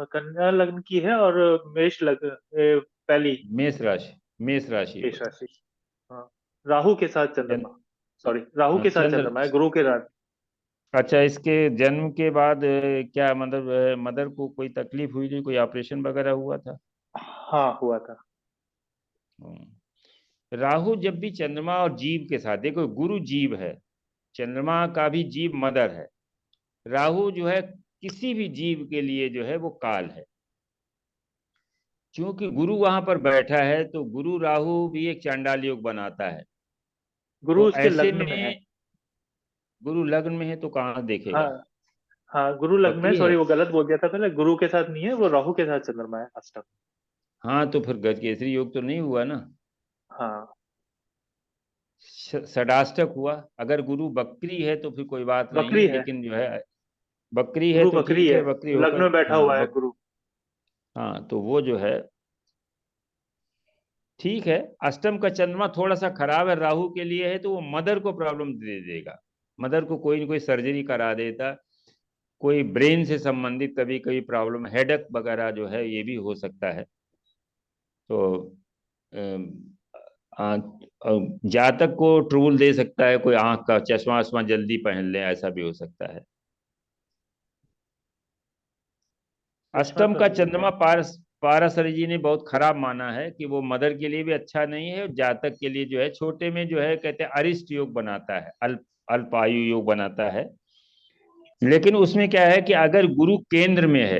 कन्या लग्न की है और मेष लग्न पहली मेष राशि, मेष राशि मेष है। राशि। हाँ, राहु के साथ चंद्रमा, सॉरी राहु के साथ चंद्र। चंद्रमा है, गुरु के साथ। अच्छा, इसके जन्म के बाद क्या मतलब मदर को कोई तकलीफ हुई थी, कोई ऑपरेशन वगैरह हुआ था? हाँ हुआ था। राहु जब भी चंद्रमा और जीव के साथ, देखो गुरु जीव है, चंद्रमा का भी जीव मदर है, राहु जो है किसी भी जीव के लिए जो है वो काल है। क्योंकि गुरु वहां पर बैठा है तो गुरु राहु भी एक चांडाल योग बनाता है। गुरु तो उसके ऐसे लग्न में है। में गुरु लग्न में है तो कहाँ हाँ देखेगा? हाँ, गुरु लग्न में, वक्री है। सॉरी वो गलत बोल दिया था पहले, गुरु के साथ नहीं है वो, राहु के साथ चंद्रमा है अष्टम। हाँ, तो फिर गजकेसरी योग तो नहीं हुआ ना, हाँ षडाष्टक हुआ। अगर गुरु बकरी है तो फिर कोई बात नहीं, बकरी है, लेकिन जो है बकरी है गुरु तो बकरी ठीक है, है, बकरी लग्न होकर। में बैठा हाँ हुआ है गुरु। हाँ, तो वो जो है ठीक है। अष्टम का चंद्रमा थोड़ा सा खराब है राहु के लिए है, तो वो मदर को प्रॉब्लम दे देगा। मदर को कोई ना कोई सर्जरी करा देता, कोई ब्रेन से संबंधित कभी कभी प्रॉब्लम, हेडक वगैरह जो है ये भी हो सकता है। तो अम, जातक को ट्रबल दे सकता है, कोई आंख का चश्मा वश्मा जल्दी पहन ले, ऐसा भी हो सकता है। चश्मा अष्टम तो का नहीं है। चंद्रमा पाराशरी जी ने बहुत खराब माना है कि वो मदर के लिए भी अच्छा नहीं है, और जातक के लिए जो है छोटे में जो है कहते हैं अरिष्ट योग बनाता है, अल्पायु योग बनाता है। लेकिन उसमें क्या है कि अगर गुरु केंद्र में है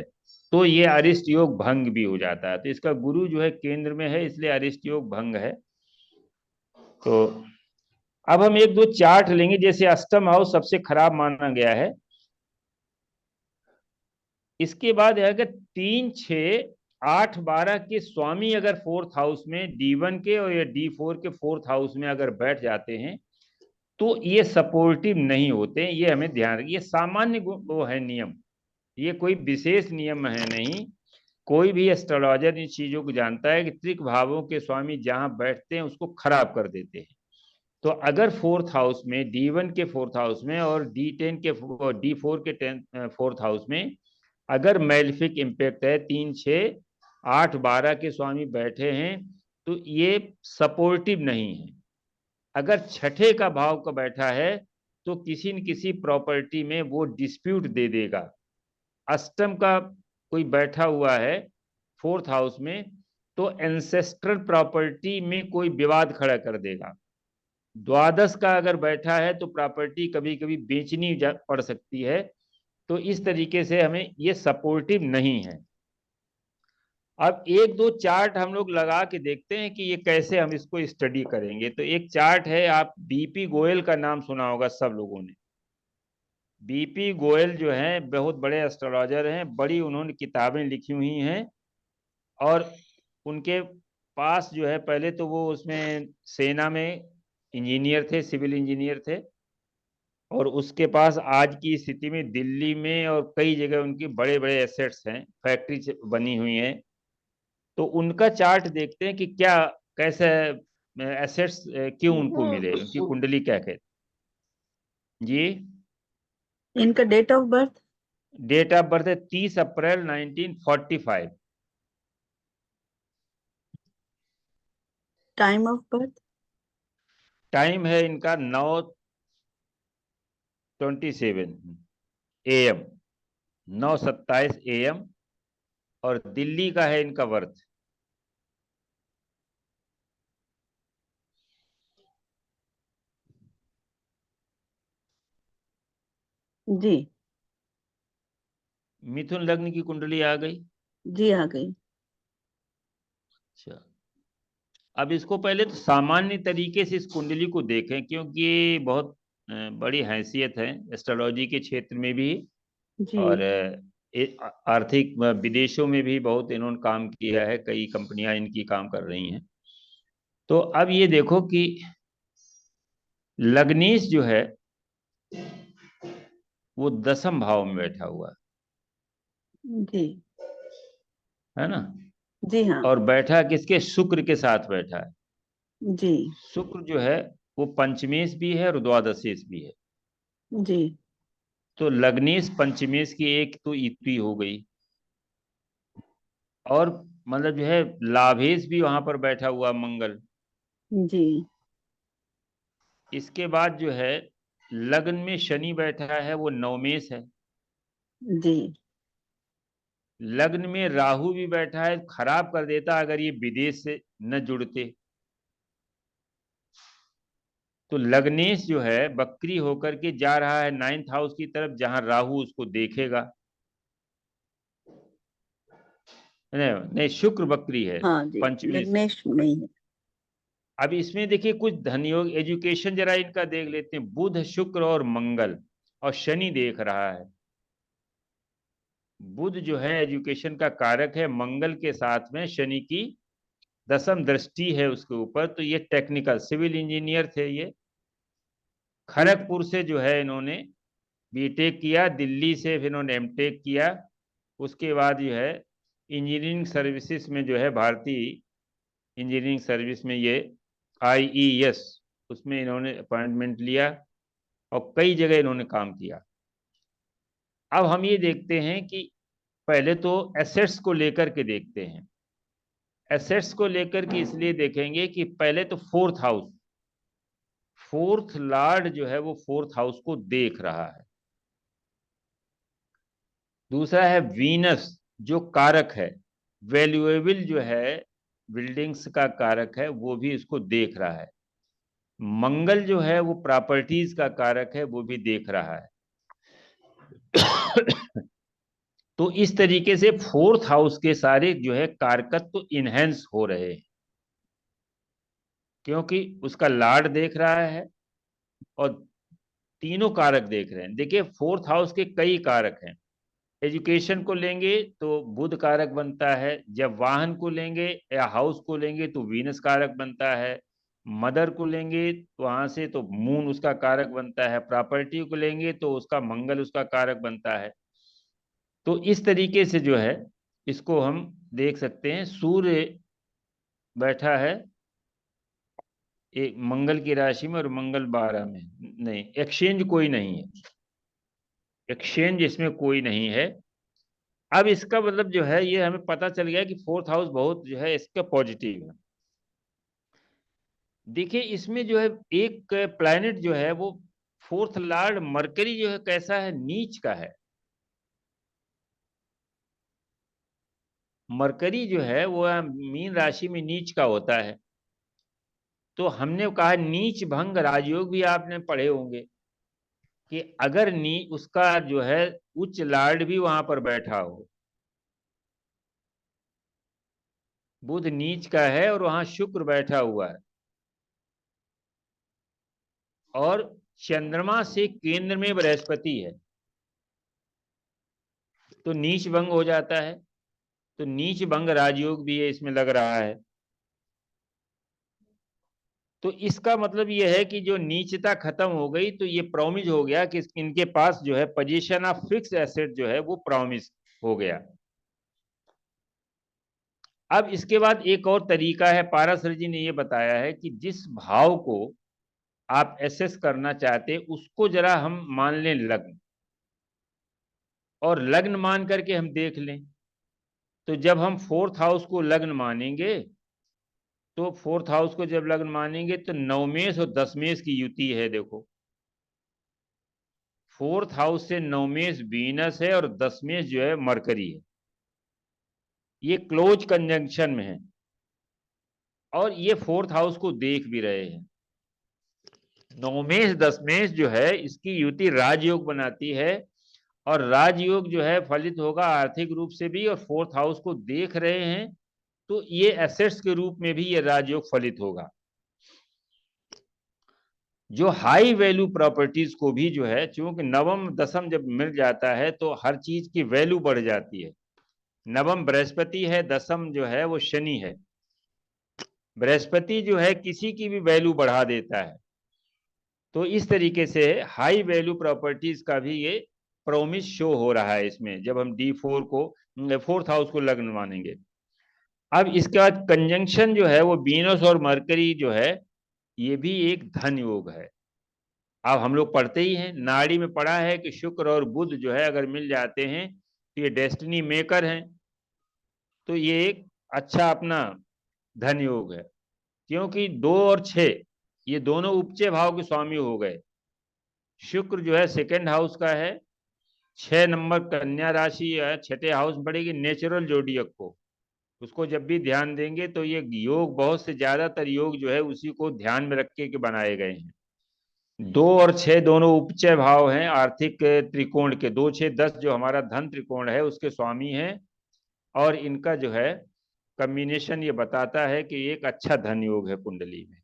तो ये अरिष्ट योग भंग भी हो जाता है। तो इसका गुरु जो है केंद्र में है, इसलिए अरिष्ट योग भंग है। तो अब हम एक दो चार्ट लेंगे, जैसे अष्टम हाउस सबसे खराब माना गया है। इसके बाद है अगर 3, 6, 8, 12 के स्वामी अगर फोर्थ हाउस में D1 के और या D4 के फोर्थ हाउस में अगर बैठ जाते हैं तो ये सपोर्टिव नहीं होते। ये हमें ध्यान रखिए, ये सामान्य वो है नियम, ये कोई विशेष नियम है नहीं। कोई भी एस्ट्रोलॉजर इन चीजों को जानता है कि त्रिक भावों के स्वामी जहां बैठते हैं उसको खराब कर देते हैं। तो अगर फोर्थ हाउस में D1 के फोर्थ हाउस में और D10 के D4 के फोर्थ हाउस में अगर मैलिफिक इम्पैक्ट है, 3, 6, 8, 12 के स्वामी बैठे हैं तो ये सपोर्टिव नहीं है। अगर छठे का भाव का बैठा है तो किसी न किसी प्रॉपर्टी में वो डिस्प्यूट दे देगा। अष्टम का कोई बैठा हुआ है फोर्थ हाउस में तो एंसेस्ट्रल प्रॉपर्टी में कोई विवाद खड़ा कर देगा। द्वादश का अगर बैठा है तो प्रॉपर्टी कभी कभी बेचनी पड़ सकती है। तो इस तरीके से हमें ये सपोर्टिव नहीं है। अब एक दो चार्ट हम लोग लगा के देखते हैं कि ये कैसे हम इसको स्टडी करेंगे। तो एक चार्ट है, आप बीपी गोयल का नाम सुना होगा सब लोगों ने। बीपी गोयल जो हैं बहुत बड़े एस्ट्रोलॉजर हैं, बड़ी उन्होंने किताबें लिखी हुई हैं। और उनके पास जो है पहले तो वो उसमें सेना में इंजीनियर थे, सिविल इंजीनियर थे। और उसके पास आज की स्थिति में दिल्ली में और कई जगह उनकी बड़े बड़े एसेट्स हैं, फैक्ट्री बनी हुई हैं। तो उनका चार्ट देखते हैं कि क्या कैसे एसेट्स क्यों उनको मिले, उनकी कुंडली क्या कहती जी। इनका date of birth? Date of birth है 30 April 1945। Time of birth? Time है इनका 9:27 AM, 9:27 AM। और दिल्ली का है इनका वर्थ। जी मिथुन लग्न की कुंडली आ गई। जी आ गई। अच्छा, अब इसको पहले तो सामान्य तरीके से इस कुंडली को देखें, क्योंकि ये बहुत बड़ी हैसियत है एस्ट्रोलॉजी के क्षेत्र में भी, जी और आर्थिक विदेशों में भी बहुत इन्होंने काम किया है, कई कंपनियां इनकी काम कर रही हैं। तो अब ये देखो कि लग्नेश जो है वो 10वें भाव में बैठा हुआ जी है ना, जी हाँ और बैठा किसके, शुक्र के साथ बैठा है। जी शुक्र जो है वो पंचमेश भी है और द्वादशेश भी है। जी तो लग्नेश पंचमेश की एक तो इति हो गई, और मतलब जो है लाभेश भी वहां पर बैठा हुआ मंगल। जी इसके बाद जो है लग्न में शनि बैठा है, वो नवमेश है। जी लग्न में राहु भी बैठा है, खराब कर देता अगर ये विदेश से न जुड़ते। तो लग्नेश जो है बकरी होकर के जा रहा है 9th हाउस की तरफ, जहां राहु उसको देखेगा। नहीं नहीं, शुक्र बकरी है, हाँ जी पंचमी से। लग्नेश नहीं है। अब इसमें देखिए कुछ धनयोग, एजुकेशन जरा इनका देख लेते हैं। बुध शुक्र और मंगल और शनि देख रहा है। बुध जो है एजुकेशन का कारक है, मंगल के साथ में शनि की 10वीं दृष्टि है उसके ऊपर। तो ये टेक्निकल सिविल इंजीनियर थे ये, खड़गपुर से जो है इन्होंने बीटेक किया, दिल्ली से फिर इन्होंने एमटेक किया। उसके बाद जो है इंजीनियरिंग सर्विसेज में जो है भारतीय इंजीनियरिंग सर्विस में ये IES, उसमें इन्होंने अपॉइंटमेंट लिया और कई जगह इन्होंने काम किया। अब हम ये देखते हैं कि पहले तो एसेट्स को लेकर के देखते हैं। एसेट्स को लेकर के इसलिए देखेंगे कि पहले तो फोर्थ हाउस, फोर्थ लॉर्ड जो है वो फोर्थ हाउस को देख रहा है। दूसरा है वीनस जो कारक है, वैल्यूएबल जो है बिल्डिंग्स का कारक है, वो भी इसको देख रहा है। मंगल जो है वो प्रॉपर्टीज का कारक है, वो भी देख रहा है। तो इस तरीके से फोर्थ हाउस के सारे जो है कारकत्व तो इनहेंस हो रहे हैं, क्योंकि उसका लॉर्ड देख रहा है और तीनों कारक देख रहे हैं। देखिए फोर्थ हाउस के कई कारक हैं। एजुकेशन को लेंगे तो बुध कारक बनता है, जब वाहन को लेंगे या हाउस को लेंगे तो वीनस कारक बनता है, मदर को लेंगे तो वहां से तो मून उसका कारक बनता है, प्रॉपर्टी को लेंगे तो उसका मंगल उसका कारक बनता है। तो इस तरीके से जो है इसको हम देख सकते हैं। सूर्य बैठा है एक मंगल की राशि में और मंगल 12 में, नहीं एक्सचेंज कोई नहीं है, एक्सचेंज इसमें कोई नहीं है। अब इसका मतलब जो है ये हमें पता चल गया कि फोर्थ हाउस बहुत जो है इसका पॉजिटिव है। देखिए इसमें जो है एक प्लैनेट जो है वो फोर्थ लॉर्ड मरकरी जो है कैसा है, नीच का है। मरकरी जो है वो मीन राशि में नीच का होता है। तो हमने कहा नीच भंग राजयोग भी आपने पढ़े होंगे कि अगर उसका जो है उच्च लॉर्ड भी वहां पर बैठा हो, बुध नीच का है और वहां शुक्र बैठा हुआ है और चंद्रमा से केंद्र में बृहस्पति है, तो नीच भंग हो जाता है। तो नीच भंग राजयोग भी है इसमें लग रहा है। तो इसका मतलब यह है कि जो नीचता खत्म हो गई, तो ये प्रॉमिस हो गया कि इनके पास जो है पोजीशन ऑफ फिक्स एसेट जो है वो प्रॉमिस हो गया। अब इसके बाद एक और तरीका है, पारासर जी ने ये बताया है कि जिस भाव को आप एसेस करना चाहते उसको जरा हम मान लें लग्न, और लग्न मान करके हम देख लें। तो जब हम फोर्थ हाउस को लग्न मानेंगे, तो फोर्थ हाउस को जब लग्न मानेंगे तो नवमेश और दसमेश की युति है। देखो फोर्थ हाउस से नवमेश वीनस है और दसमेश जो है मरकरी है, ये क्लोज कंजंक्शन में है और ये फोर्थ हाउस को देख भी रहे हैं। नवमेश दशमेश जो है इसकी युति राजयोग बनाती है, और राजयोग जो है फलित होगा आर्थिक रूप से भी, और फोर्थ हाउस को देख रहे हैं तो ये एसेट्स के रूप में भी ये राजयोग फलित होगा। जो हाई वैल्यू प्रॉपर्टीज को भी जो है, क्योंकि नवम दशम जब मिल जाता है तो हर चीज की वैल्यू बढ़ जाती है। नवम बृहस्पति है, दशम जो है वो शनि है। बृहस्पति जो है किसी की भी वैल्यू बढ़ा देता है। तो इस तरीके से हाई वैल्यू प्रॉपर्टीज का भी ये प्रॉमिस शो हो रहा है इसमें, जब हम D4 को, फोर्थ हाउस को लग्न मानेंगे। अब इसके बाद कंजंक्शन जो है वो वीनस और मरकरी जो है, ये भी एक धन योग है। अब हम लोग पढ़ते ही हैं, नाड़ी में पढ़ा है कि शुक्र और बुध जो है अगर मिल जाते हैं तो ये डेस्टिनी मेकर हैं। तो ये एक अच्छा अपना धन योग है, क्योंकि 2 और 6 ये दोनों उपचय भाव के स्वामी हो गए। शुक्र जो है सेकंड हाउस का है, 6 नंबर कन्या राशि है, छठे हाउस में पड़ेगी नेचुरल जोडियक को। उसको जब भी ध्यान देंगे तो ये योग, बहुत से ज्यादातर योग जो है उसी को ध्यान में रख के बनाए गए हैं। 2 और 6 दोनों उपचय भाव हैं आर्थिक त्रिकोण के। 2, 6, 10 जो हमारा धन त्रिकोण है उसके स्वामी हैं, और इनका जो है कॉम्बिनेशन ये बताता है कि एक अच्छा धन योग है कुंडली में।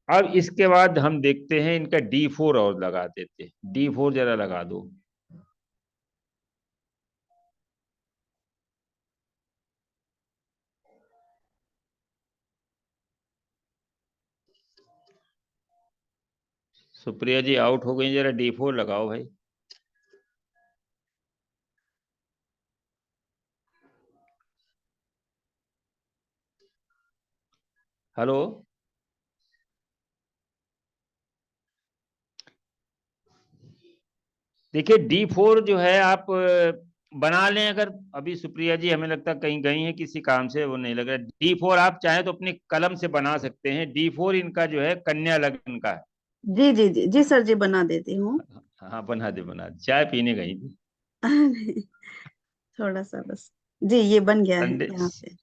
अब इसके बाद हम देखते हैं इनका D4 और लगा देते हैं। D4 जरा लगा दो। सुप्रिया जी आउट हो गई, जरा D4 लगाओ भाई। हेलो, देखिए D4 जो है आप बना लें अगर। अभी सुप्रिया जी हमें लगता है कहीं गई हैं किसी काम से, वो नहीं लग रहा। D4 आप चाहें तो अपनी कलम से बना सकते हैं। D4 इनका जो है कन्या लग्न का है। जी जी जी जी सर जी, बना देती हूँ। हाँ बना दे बना दे, चाय पीने गई थी। थोड़ा सा बस। जी ये बन गया है संडे, यहाँ पे।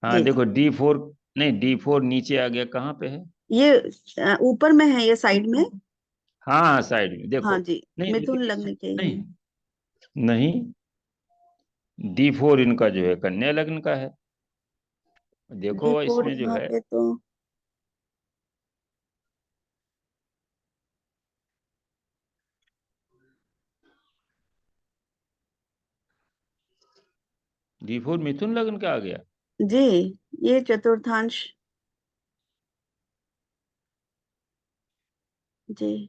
हाँ जी जी, देखो D4, नहीं D4 नीचे आ गया, कहाँ पे है? ये ऊपर में है, ये साइड में। हाँ हाँ साइड में देखो। हाँ जी, नहीं मिथुन लेकिन लग्न के ही नहीं हैं। नहीं, D4 इनका जो है कन्या लग्न का है। देखो D4 इसमें जो यहाँ है, पे तो D4 मिथुन लग्न का आ गया। जी, ये चतुर्थांश। जी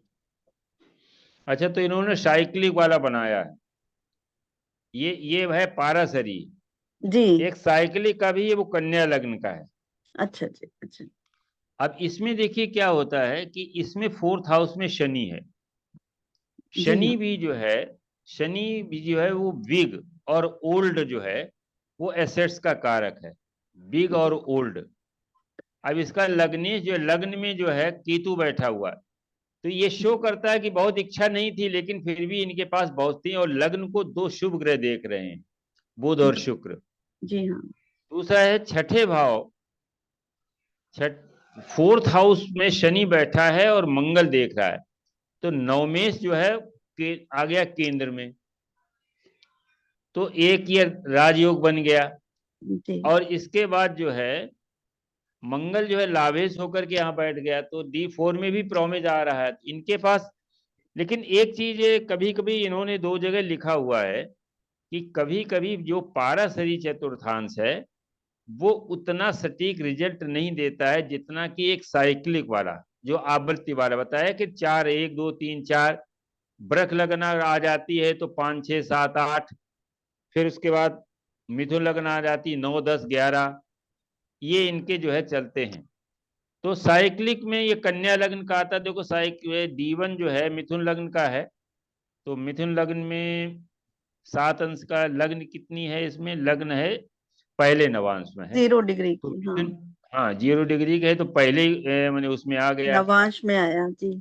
अच्छा, तो इन्होंने साइक्लिक वाला बनाया है। ये है पारासरी। जी, एक साइक्लिक का भी है, वो कन्या लग्न का है। अच्छा जी, अच्छा अब इसमें देखिए क्या होता है कि इसमें फोर्थ हाउस में शनि है। जी शनि हाँ, भी जो है, शनि भी जो है वो बिग और ओल्ड जो है वो एसेट्स का कारक है। बिग और ओल्ड। अब इसका लग्नेश जो लग्न में जो है केतु बैठा हुआ है, तो ये शो करता है कि बहुत इच्छा नहीं थी लेकिन फिर भी इनके पास बहुत थी, और लग्न को 2 शुभ ग्रह देख रहे हैं, बुध और शुक्र। जी हाँ, दूसरा है छठे भाव, छठ फोर्थ हाउस में शनि बैठा है और मंगल देख रहा है। तो नवमेश जो है आ गया केंद्र में, तो एक ये राजयोग बन गया। जी और इसके बाद जो है मंगल जो है लाभेश होकर के यहाँ बैठ गया, तो D4 में भी प्रॉमिस आ रहा है इनके पास। लेकिन एक चीज कभी कभी इन्होंने 2 जगह लिखा हुआ है कि कभी कभी जो पाराशरी चतुर्थांश है वो उतना सटीक रिजल्ट नहीं देता है जितना कि एक साइक्लिक वाला, जो आवृत्ति वाला बताया कि 4, 1, 2, 3, 4 वृक लगना आ जाती है तो 5, 6, 7, 8, फिर उसके बाद मिथुन लगन आ जाती 9, 10, 11, ये इनके जो है चलते हैं। तो साइक्लिक में ये कन्या लग्न का आता है। देखो D1 जो है मिथुन लग्न का है, तो मिथुन लग्न में 7 अंश का लग्न कितनी है, इसमें लग्न है पहले नवांश में है। 0 डिग्री तो की, हाँ हाँ 0 डिग्री का है, तो पहले मैंने उसमें आ गया। नवांश में आया जी।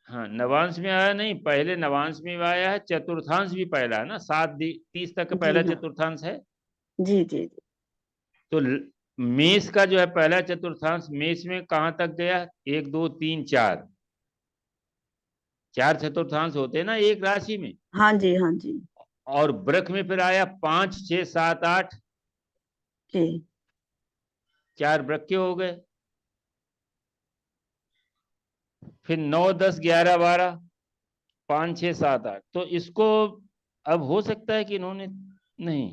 हाँ नवांश में आया नहीं, पहले नवांश में आया है। चतुर्थांश भी पहला है ना, 7-30 तक का जी पहला हाँ, चतुर्थांश है। जी जी जी, तो मेष का जो है पहला चतुर्थांश मेष में कहाँ तक गया, 1, 2, 3, 4, 4 चतुर्थांश होते हैं ना एक राशि में, हाँ जी, हाँ जी और वृक्ष में फिर आया 5, 6, 7, 8, जी 4 वृक्ष हो गए, फिर 9, 10, 11, 12, 5, 6, 7, 8। तो इसको अब हो सकता है कि इन्होंने नहीं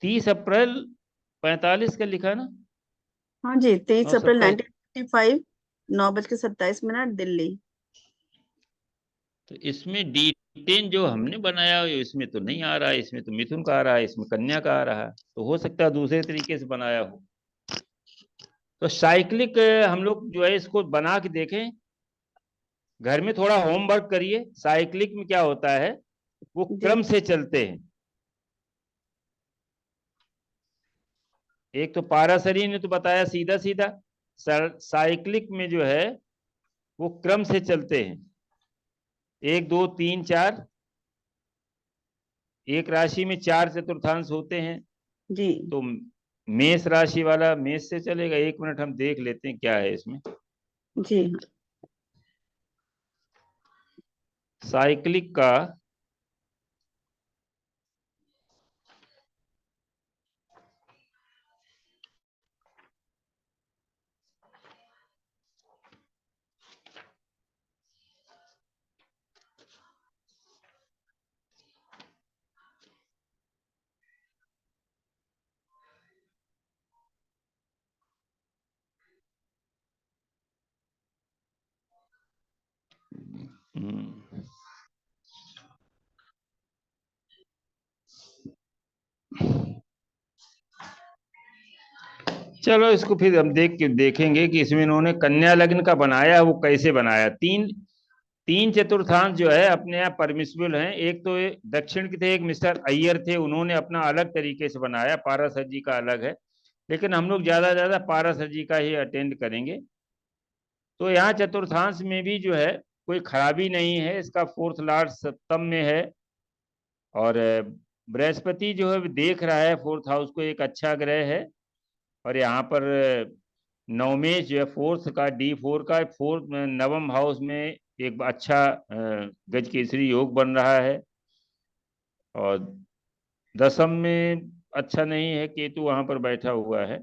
30 अप्रैल 45 का लिखा ना, हाँ जी 23 अप्रैल 9, 1955 9:27 दिल्ली। तो इसमें D10 जो हमने बनाया है इसमें तो नहीं आ रहा है, इसमें तो मिथुन का आ रहा है, इसमें कन्या का आ रहा है, तो हो सकता है दूसरे तरीके से बनाया हो। तो साइक्लिक हम लोग जो है इसको बना के देखें, घर में थोड़ा होमवर्क करिए। साइक्लिक में क्या होता है, वो जी क्रम से चलते हैं। एक तो पाराशरी ने तो बताया सीधा सीधा, साइक्लिक में जो है वो क्रम से चलते हैं, 1, 2, 3, 4, एक राशि में 4 चतुर्थांश होते हैं। जी तो मेष राशि वाला मेष से चलेगा। 1 मिनट हम देख लेते हैं क्या है इसमें। जी साइक्लिक का चलो इसको फिर हम देखेंगे कि इसमें इन्होंने कन्या लग्न का बनाया वो कैसे बनाया। तीन चतुर्थांश जो है अपने आप परमिसिबल हैं। एक तो दक्षिण के थे, एक मिस्टर अय्यर थे, उन्होंने अपना अलग तरीके से बनाया, पारासर जी का अलग है, लेकिन हम लोग ज्यादा पारासर जी का ही अटेंड करेंगे। तो यहाँ चतुर्थांश में भी जो है कोई खराबी नहीं है, इसका 4th लॉर्ड सप्तम में है, और बृहस्पति जो है देख रहा है 4th हाउस को, एक अच्छा ग्रह है। और यहाँ पर नवमेश जो है 4th का D4 का 4th नवम हाउस में एक अच्छा गज केसरी योग बन रहा है, और 10th में अच्छा नहीं है, केतु वहां पर बैठा हुआ है।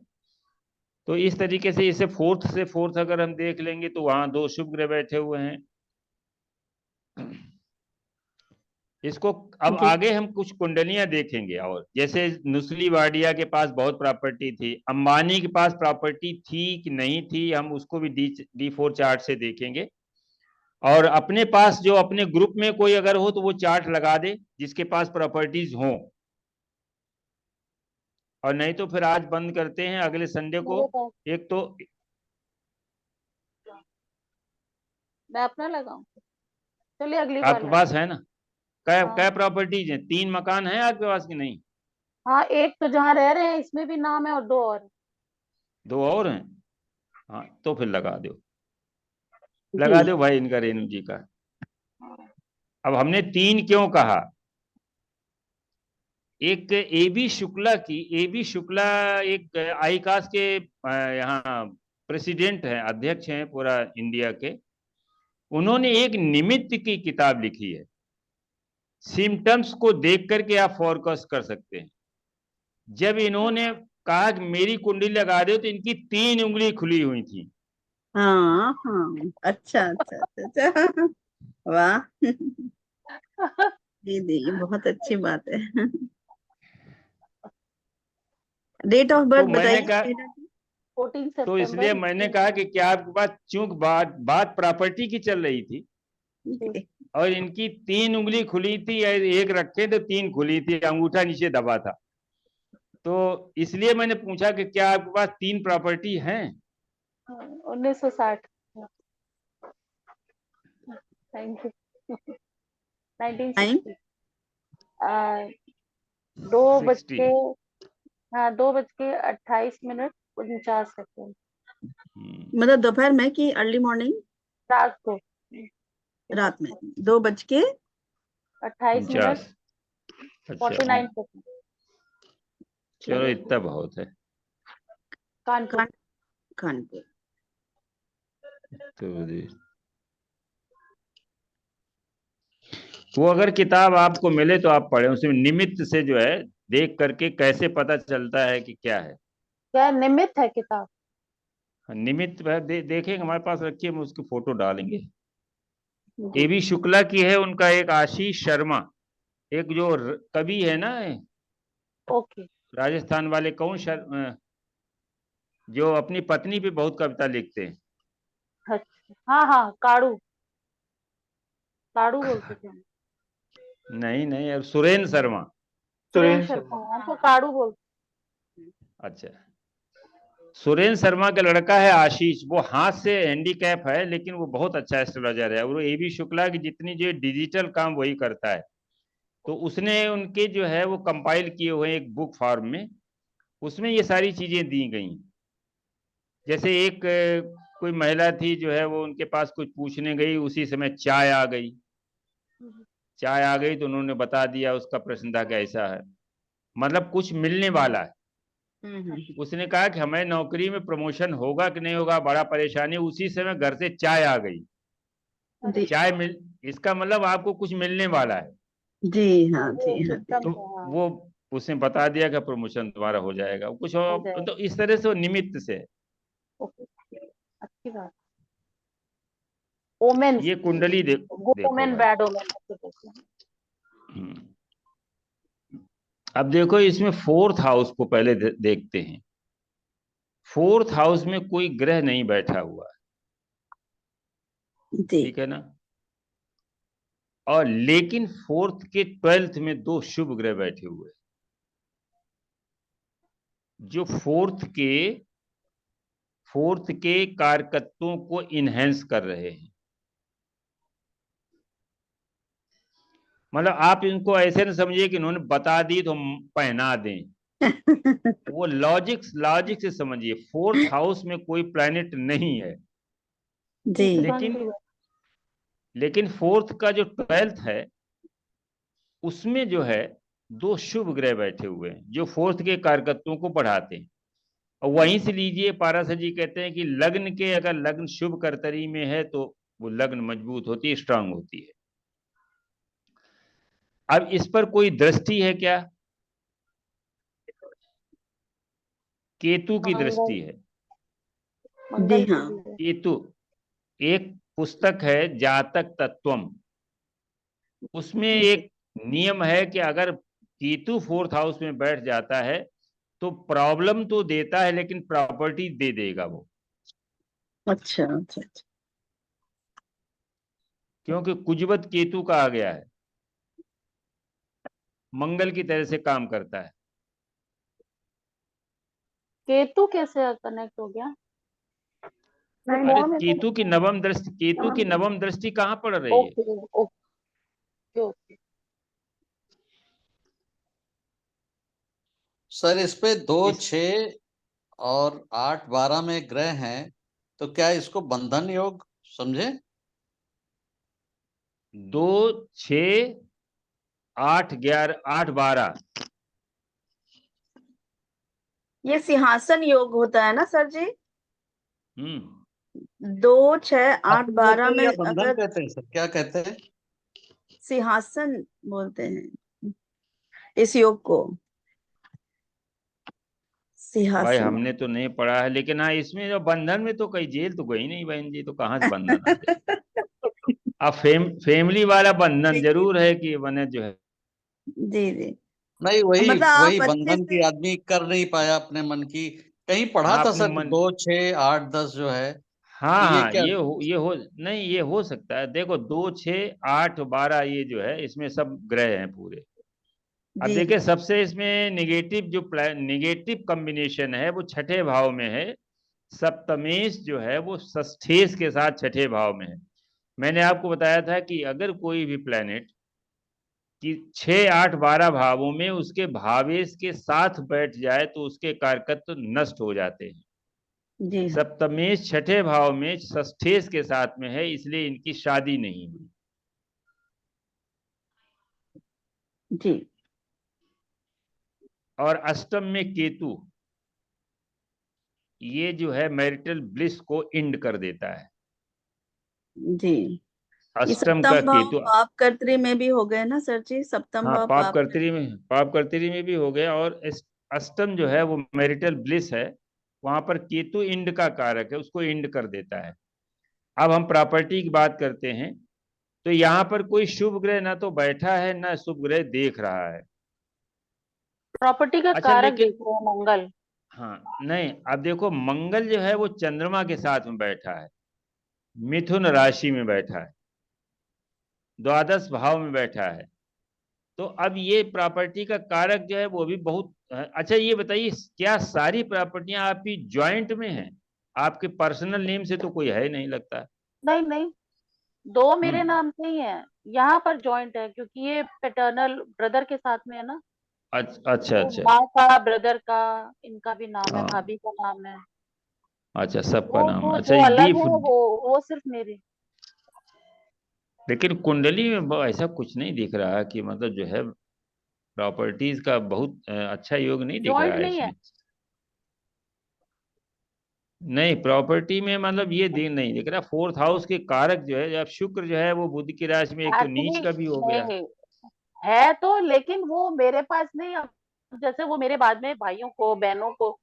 तो इस तरीके से इसे 4th से 4th अगर हम देख लेंगे तो वहां 2 शुभ ग्रह बैठे हुए हैं। इसको अब जी आगे हम कुछ कुंडलियां देखेंगे, और जैसे नुस्ली वाडिया के पास बहुत प्रॉपर्टी थी, अंबानी के पास प्रॉपर्टी थी कि नहीं थी, हम उसको भी D4 चार्ट से देखेंगे। और अपने पास जो अपने ग्रुप में कोई अगर हो तो वो चार्ट लगा दे जिसके पास प्रॉपर्टीज हो, और नहीं तो फिर आज बंद करते हैं, अगले संडे को। मेरे पास एक तो मैं अपना लगाऊं, चलिए अगली बार आपके लगा। पास है ना, क्या क्या हाँ प्रॉपर्टीज है, 3 मकान है आपके पास कि नहीं? हाँ, एक तो जहाँ रह रहे हैं इसमें भी नाम है और 2 और। 2 और हैं, हाँ तो फिर लगा दो, जी लगा दो भाई इनका, रेणु जी का। अब हमने 3 क्यों कहा, एक ए बी शुक्ला एक आईकास के यहाँ प्रेसिडेंट हैं, अध्यक्ष हैं पूरा इंडिया के। उन्होंने एक निमित्त की किताब लिखी है, सिम्टम्स को देख करके आप फोरकास्ट कर सकते हैं। जब इन्होंने कहा कि मेरी कुंडली लगा दो, तो इनकी 3 उंगली खुली हुई थी। हाँ हाँ अच्छा अच्छा अच्छा अच्छा वाह दीदी ये बहुत अच्छी बात है। डेट ऑफ तो बर्थ मैंने बताइए कहा, 14 तो इसलिए सितंबर मैंने कहा कि क्या आपके पास, चूंकि बात प्रॉपर्टी की चल रही थी, जी और इनकी 3 उंगली खुली थी, एक रखे तो 3 खुली थी, अंगूठा नीचे दबा था, तो इसलिए मैंने पूछा कि क्या आपके पास 3 प्रॉपर्टी हैं? 1960। Thank you. टाइम 1960। 2 बज 60। के, हाँ 2:28 मतलब दोपहर में कि अर्ली मॉर्निंग रात को रात में 2:28 अच्छा 49 चलो इतना बहुत है। कानपुर। कानपुर तो वो अगर किताब आपको मिले तो आप पढ़ें, उसमें निमित्त से जो है देख करके कैसे पता चलता है कि क्या है। क्या निमित्त है किताब? निमित्त देखेंगे, हमारे पास रखिए, हम उसकी फोटो डालेंगे। जी। एबी शुक्ला की है, उनका एक आशीष शर्मा, एक जो कवि है ना ओके। राजस्थान वाले, जो अपनी पत्नी पे बहुत कविता लिखते हैं। अच्छा, हाँ हाँ, काड़ू, काड़ू बोलते थे हम। नहीं नहीं, अब सुरेंद्र शर्मा। सुरेंद्र सुरेंद्र शर्मा, शर्मा। हम तो काड़ू बोलते। अच्छा, सुरेंद्र शर्मा का लड़का है आशीष, वो हाथ से हैंडीकैप है लेकिन वो बहुत अच्छा एस्ट्रोलॉजर है। और एबी शुक्ला की जितनी जो डिजिटल काम वही करता है, तो उसने उनके जो है वो कंपाइल किए हुए हैं एक बुक फॉर्म में, उसमें ये सारी चीजें दी गई। जैसे एक कोई महिला थी जो है वो उनके पास कुछ पूछने गई, उसी समय चाय आ गई। चाय आ गई तो उन्होंने बता दिया उसका प्रश्न था कि ऐसा है, मतलब कुछ मिलने वाला है। उसने कहा कि हमें नौकरी में प्रमोशन होगा कि नहीं होगा, बड़ा परेशानी। उसी समय घर से चाय आ गई। चाय मिल, इसका मतलब आपको कुछ मिलने वाला है। जी हाँ, जी हाँ। तो वो उसने बता दिया कि प्रमोशन तुम्हारा हो जाएगा कुछ और। तो इस तरह से वो निमित्त से, अच्छी बात। ओमेन, ये कुंडली देखो ओमेन, भाई। Bad omen. अब देखो इसमें फोर्थ हाउस को पहले देखते हैं। फोर्थ हाउस में कोई ग्रह नहीं बैठा हुआ है, ठीक है ना। और लेकिन फोर्थ के 12th में 2 शुभ ग्रह बैठे हुए हैं, जो फोर्थ के कारकत्वों को इनहेंस कर रहे हैं। मतलब आप इनको ऐसे न समझिए कि इन्होंने बता दी तो हम पहना दें। वो लॉजिक से समझिए। फोर्थ हाउस में कोई प्लैनेट नहीं है, जी। लेकिन फोर्थ का जो 12th है उसमें जो है 2 शुभ ग्रह बैठे हुए हैं, जो फोर्थ के कारकत्वों को बढ़ाते हैं। और वहीं से लीजिए, पाराशर जी कहते हैं कि लग्न के अगर लग्न शुभ कर्तरी में है तो वो लग्न मजबूत होती है, स्ट्रांग होती है। अब इस पर कोई दृष्टि है क्या? केतु की दृष्टि है। जी हाँ। केतु, एक पुस्तक है जातक तत्वम, उसमें एक नियम है कि अगर केतु फोर्थ हाउस में बैठ जाता है तो प्रॉब्लम तो देता है लेकिन प्रॉपर्टी दे देगा वो। अच्छा अच्छा अच्छा। क्योंकि कुजवत केतु कहा गया है, मंगल की तरह से काम करता है। केतु कैसे कनेक्ट हो गया? अरे केतु की नवम दृष्टि कहाँ पड़ रही है? Okay okay okay. सर इस पे 2, 6 और 8, 12 में ग्रह हैं, तो क्या इसको बंधन योग समझे? 2, 6, 8, 11, 8, 12। ये सिंहासन योग होता है ना सर जी? 2, 6, 8, 12 में बंधन अगर कहते हैं सर, क्या कहते हैं? सिंहासन बोलते हैं इस योग को, भाई सिंहासन। हमने तो नहीं पढ़ा है, लेकिन हाँ इसमें जो बंधन में तो कहीं जेल तो गई नहीं बहन जी, तो कहाँ से बंधन आ जाए। अब फैमिली वाला बंधन जरूर है कि बने जो है। जी जी। नहीं, वही मतलब वही आप अच्छे बंधन से। की आदमी कर नहीं पाया अपने मन की। कहीं पढ़ा हाँ था अपने सर मन, 2, 6, 8, 10 जो है, हाँ तो ये हाँ क्या? नहीं ये हो सकता है। देखो 2, 6, 8, 12 ये जो है इसमें सब ग्रह हैं पूरे। अब जी देखिए सबसे इसमें निगेटिव कॉम्बिनेशन है वो छठे भाव में है। सप्तमेश जो है वो षष्ठेश के साथ छठे भाव में है। मैंने आपको बताया था कि अगर कोई भी प्लेनेट कि 6, 8, 12 भावों में उसके भावेश के साथ बैठ जाए तो उसके कारकत्व नष्ट हो जाते हैं। जी हाँ। सप्तमेश छठे भाव में षष्ठेश के साथ में है, इसलिए इनकी शादी नहीं हुई। जी और अष्टम में केतु, ये जो है मैरिटल ब्लिस को इंड कर देता है। जी ये अष्टम सप्तम का भाव केतु। पाप कर्त्री में भी हो गए ना सर जी, सप्तम हाँ, भाव पाप कर्तरी में भी हो गया, और अष्टम जो है वो मैरिटल ब्लिस है, वहां पर केतु इंड का कारक है, उसको इंड कर देता है। अब हम प्रॉपर्टी की बात करते हैं, तो यहाँ पर कोई शुभ ग्रह ना तो बैठा है ना शुभ ग्रह देख रहा है। प्रॉपर्टी का अच्छा, कारक लेकिन देख रहे हैं मंगल। हाँ नहीं, अब देखो मंगल जो है वो चंद्रमा के साथ में बैठा है, मिथुन राशि में बैठा है, द्वादश भाव में बैठा है। तो अब ये प्रॉपर्टी का कारक जो है वो भी बहुत अच्छा। ये बताइए, क्या सारी प्रॉपर्टियां आपकी ज्वाइंट में हैं? आपके पर्सनल नेम से तो कोई है नहीं लगता। नहीं नहीं, दो मेरे हम्म। नाम से ही है। यहाँ पर जॉइंट है क्योंकि ये पैटर्नल ब्रदर के साथ में है ना। अच्छा अच्छा तो अच्छा। माँ का, ब्रदर का, इनका भी नाम है, हाँ, भाभी का नाम है। अच्छा, सबका वो नाम, जो अच्छा, जो ये डी। अलग है वो सिर्फ मेरे। लेकिन कुंडली में ऐसा कुछ नहीं दिख रहा कि मतलब जो है प्रॉपर्टीज का बहुत अच्छा योग नहीं दिख रहा जॉइंट है नहीं है। इसमें। नहीं, प्रॉपर्टी में मतलब ये दिन नहीं दिख रहा। फोर्थ हाउस के कारक जो है, जब शुक्र जो है वो बुध की राशि में एक तो नीच एक्चुअली का भी हो गया। नहीं है तो, लेकिन वो मेरे पास नहीं। अब जैसे वो मेरे बाद में भाइयों को, बहनों को,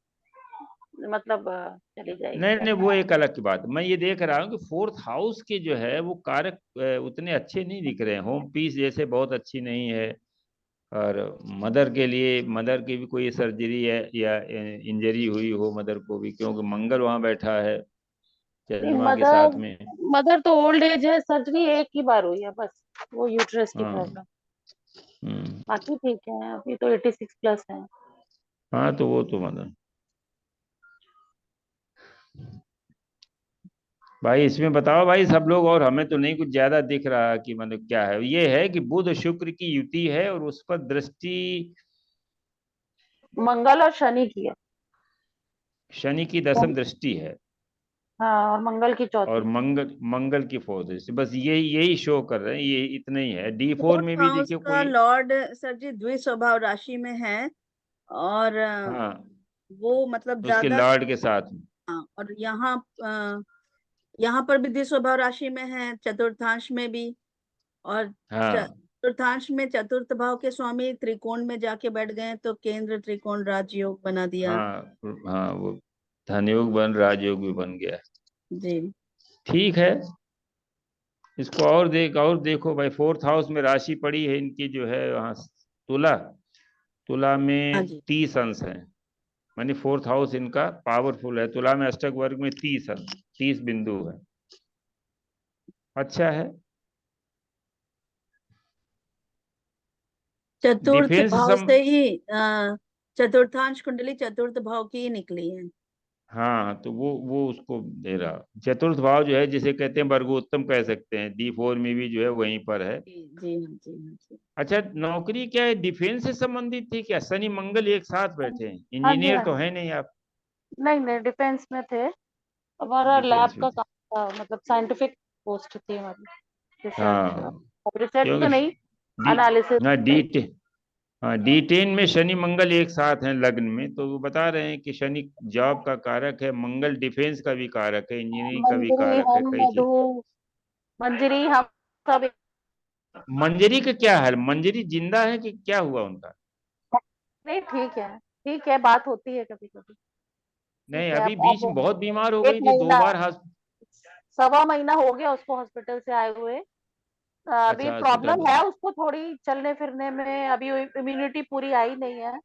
मतलब चली नहीं जाएगी नहीं, ऐसा वो है। एक अलग की बात है। मैं ये देख रहा हूँ कि फोर्थ हाउस के जो है वो कारक उतने अच्छे नहीं दिख रहे हैं। होम पीस जैसे बहुत अच्छी नहीं है, और मदर के लिए, मदर की भी कोई सर्जरी है या इंजरी हुई हो मदर को भी, क्योंकि मंगल वहां बैठा है नहीं, चंद्रमा के मदर साथ में। मदर तो ओल्ड एज है, सर्जरी एक ही बार हुई है बस, वो यूट्रस की हाँ। प्रॉब्लम। हम्म। बाकी ठीक है, अभी तो 86 प्लस है। हाँ, तो वो तो मतलब भाई इसमें बताओ भाई सब लोग, और हमें तो नहीं कुछ ज्यादा दिख रहा कि मतलब क्या है। ये है कि बुध शुक्र की युति है और उस पर दृष्टि मंगल और शनि की है। शनि की दसम दृष्टि है, हाँ, और मंगल की और चौथी। मंगल मंगल की फोर्थ दृष्टि, बस यही यही शो कर रहे हैं, ये इतना ही है। D4 फोर्थ में भी हाउस देखिए का कोई। लॉर्ड सर जी द्विस्वभाव राशि में है, और हाँ, वो मतलब उसके ज्यादा। लॉर्ड के साथ में। हाँ, और यहाँ पर भी द्विस्वभाव राशि में है, चतुर्थांश में भी। और हाँ चतुर्थांश में चतुर्थ भाव के स्वामी त्रिकोण में जाके बैठ गए, तो केंद्र त्रिकोण राजयोग बना दिया। हाँ हाँ, वो धनयोग बन, राजयोग भी बन गया। जी। ठीक है, इसको और देखो भाई, फोर्थ हाउस में राशि पड़ी है इनकी जो है वहाँ तुला। तुला हाँ में जी। 30 अंश है, मानी फोर्थ हाउस इनका पावरफुल है। तुला में अष्टक वर्ग में 30 अंश, 30 बिंदु है, अच्छा है। चतुर्थ डिफेंस भाव सम से ही चतुर्थांश कुंडली चतुर्थ भाव की ही निकली है। हाँ, तो वो उसको दे रहा। चतुर्थ भाव जो है जिसे कहते हैं वर्गोत्तम कह सकते हैं, D4 में भी जो है वहीं पर है। जी जी हाँ जी हाँ जी। अच्छा, नौकरी क्या है, डिफेंस से संबंधित थी क्या? शनि मंगल एक साथ बैठे हैं, हाँ जी, इंजीनियर हाँ तो जी। है नहीं आप? नहीं नहीं, डिफेंस में थे। हमारा लैब डिफेंस में का थे। काम था, मतलब साइंटिफिक पोस्ट थी हमारी। रिसर्च, हाँ, रिसर्च तो क्योंकि नहीं, डी एनालिसिस हाँ डी टाइप। हाँ, D10 में शनि मंगल एक साथ हैं लग्न में, तो वो बता रहे हैं कि शनि जॉब का कारक है, मंगल डिफेंस का भी कारक है, इंजीनियरिंग का भी मंजरी, कारक है, हम, कई मधु, चीज। मंजरी, हम सब। मंजरी का क्या हाल, मंजरी जिंदा है कि क्या हुआ उनका? नहीं, ठीक है, बात होती है कभी कभी। ठीक नहीं, है, अभी बीच में बहुत बीमार हो एक गई थी, दो महीना, बार 1.25 महीना हो गया उसको हॉस्पिटल से आए हुए। अभी अच्छा, हॉस्पिटल प्रॉब्लम में। है उसको थोड़ी चलने फिरने में, अभी इम्यूनिटी पूरी आई नहीं है। हाँ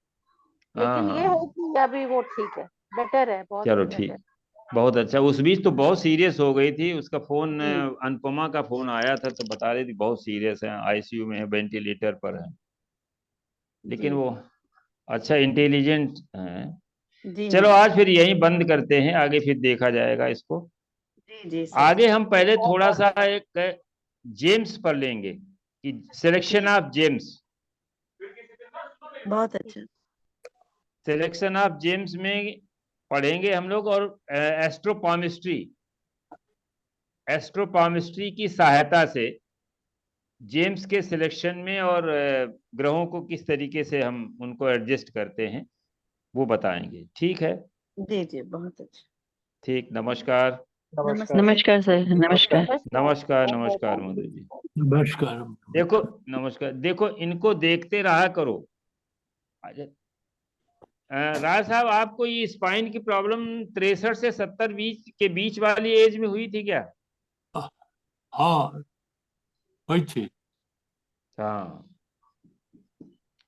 लेकिन ये हाँ, है कि अभी वो ठीक है, बेटर है, बहुत चलो बेटर। ठीक, बहुत अच्छा। उस बीच तो बहुत सीरियस हो गई थी, उसका फोन जी अनुपमा का फोन आया था तो बता रही थी बहुत सीरियस है, ICU में है, वेंटिलेटर पर है। जी लेकिन वो अच्छा इंटेलिजेंट है। जी हाँ चलो जी। आज फिर यहीं बंद करते हैं, आगे फिर देखा जाएगा इसको। जी जी सर आगे जी। हम पहले थोड़ा सा एक जेम्स पर लेंगे, कि सिलेक्शन जी ऑफ जेम्स। बहुत अच्छा। सिलेक्शन ऑफ जेम्स में पढ़ेंगे हम लोग, और एस्ट्रोपॉमिस्ट्री, एस्ट्रोपॉमिस्ट्री की सहायता से जेम्स के सिलेक्शन में और ग्रहों को किस तरीके से हम उनको एडजस्ट करते हैं वो बताएंगे, ठीक है? जी जी बहुत अच्छा। ठीक, नमस्कार। नमस्कार नमस्कार सर, नमस्कार। नमस्कार नमस्कार मधु जी। नमस्कार। देखो नमस्कार, देखो इनको देखते रहा करो। राज साहब, आपको ये स्पाइन की प्रॉब्लम 63 से 70 बीच के बीच वाली एज में हुई थी क्या? हाँ वही थी। हाँ,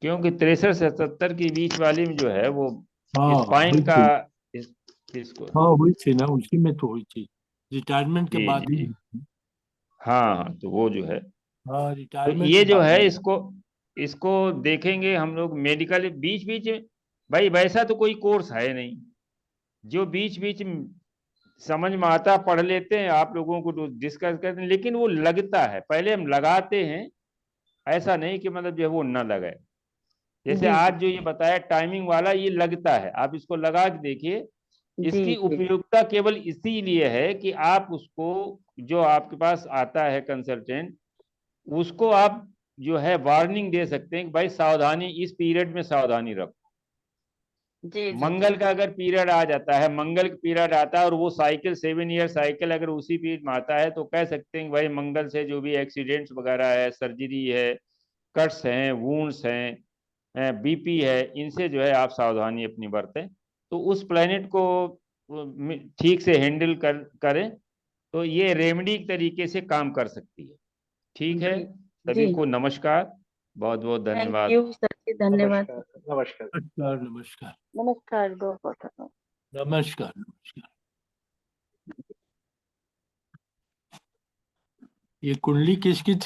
क्योंकि 63 से 70 के बीच वाली में जो है वो हाँ स्पाइन हुई का थी। इसको हाँ हुई थी ना, उसी में तो हुई थी, रिटायरमेंट के जी बाद ही। जी, हाँ हाँ, तो वो जो है, हाँ तो रिटायरमेंट ये के जो बाद है ही। इसको इसको देखेंगे हम लोग मेडिकल बीच बीच में। भाई वैसा तो कोई कोर्स है नहीं, जो बीच बीच में समझ में आता पढ़ लेते हैं, आप लोगों को डिस्कस करते हैं, लेकिन वो लगता है, पहले हम लगाते हैं, ऐसा नहीं कि मतलब जो है वो ना लगे। जैसे जी आज जो ये बताया टाइमिंग वाला, ये लगता है, आप इसको लगा के देखिए। जी इसकी जी उपयोगिता केवल इसीलिए है कि आप उसको, जो आपके पास आता है कंसल्टेंट, उसको आप जो है वार्निंग दे सकते हैं कि भाई सावधानी, इस पीरियड में सावधानी रखो। जी जी मंगल का अगर पीरियड आ जाता है, मंगल का पीरियड आता है और वो साइकिल 7 ईयर साइकिल अगर उसी पीरियड में आता है, तो कह सकते हैं कि भाई मंगल से जो भी एक्सीडेंट्स वगैरह है, सर्जरी है, कट्स हैं, वुंड्स हैं, बीपी है, इनसे जो है आप सावधानी अपनी बरतें। तो उस प्लेनेट को ठीक से हैंडल करें, तो ये रेमेडी तरीके से काम कर सकती है। ठीक है, जी सभी जी को नमस्कार, बहुत बहुत थैंक धन्यवाद। यू सर जी, धन्यवाद। नमस्कार। नमस्कार नमस्कार नमस्कार, बहुत बहुत धन्यवाद। नमस्कार नमस्कार। ये कुंडली किसकी थी?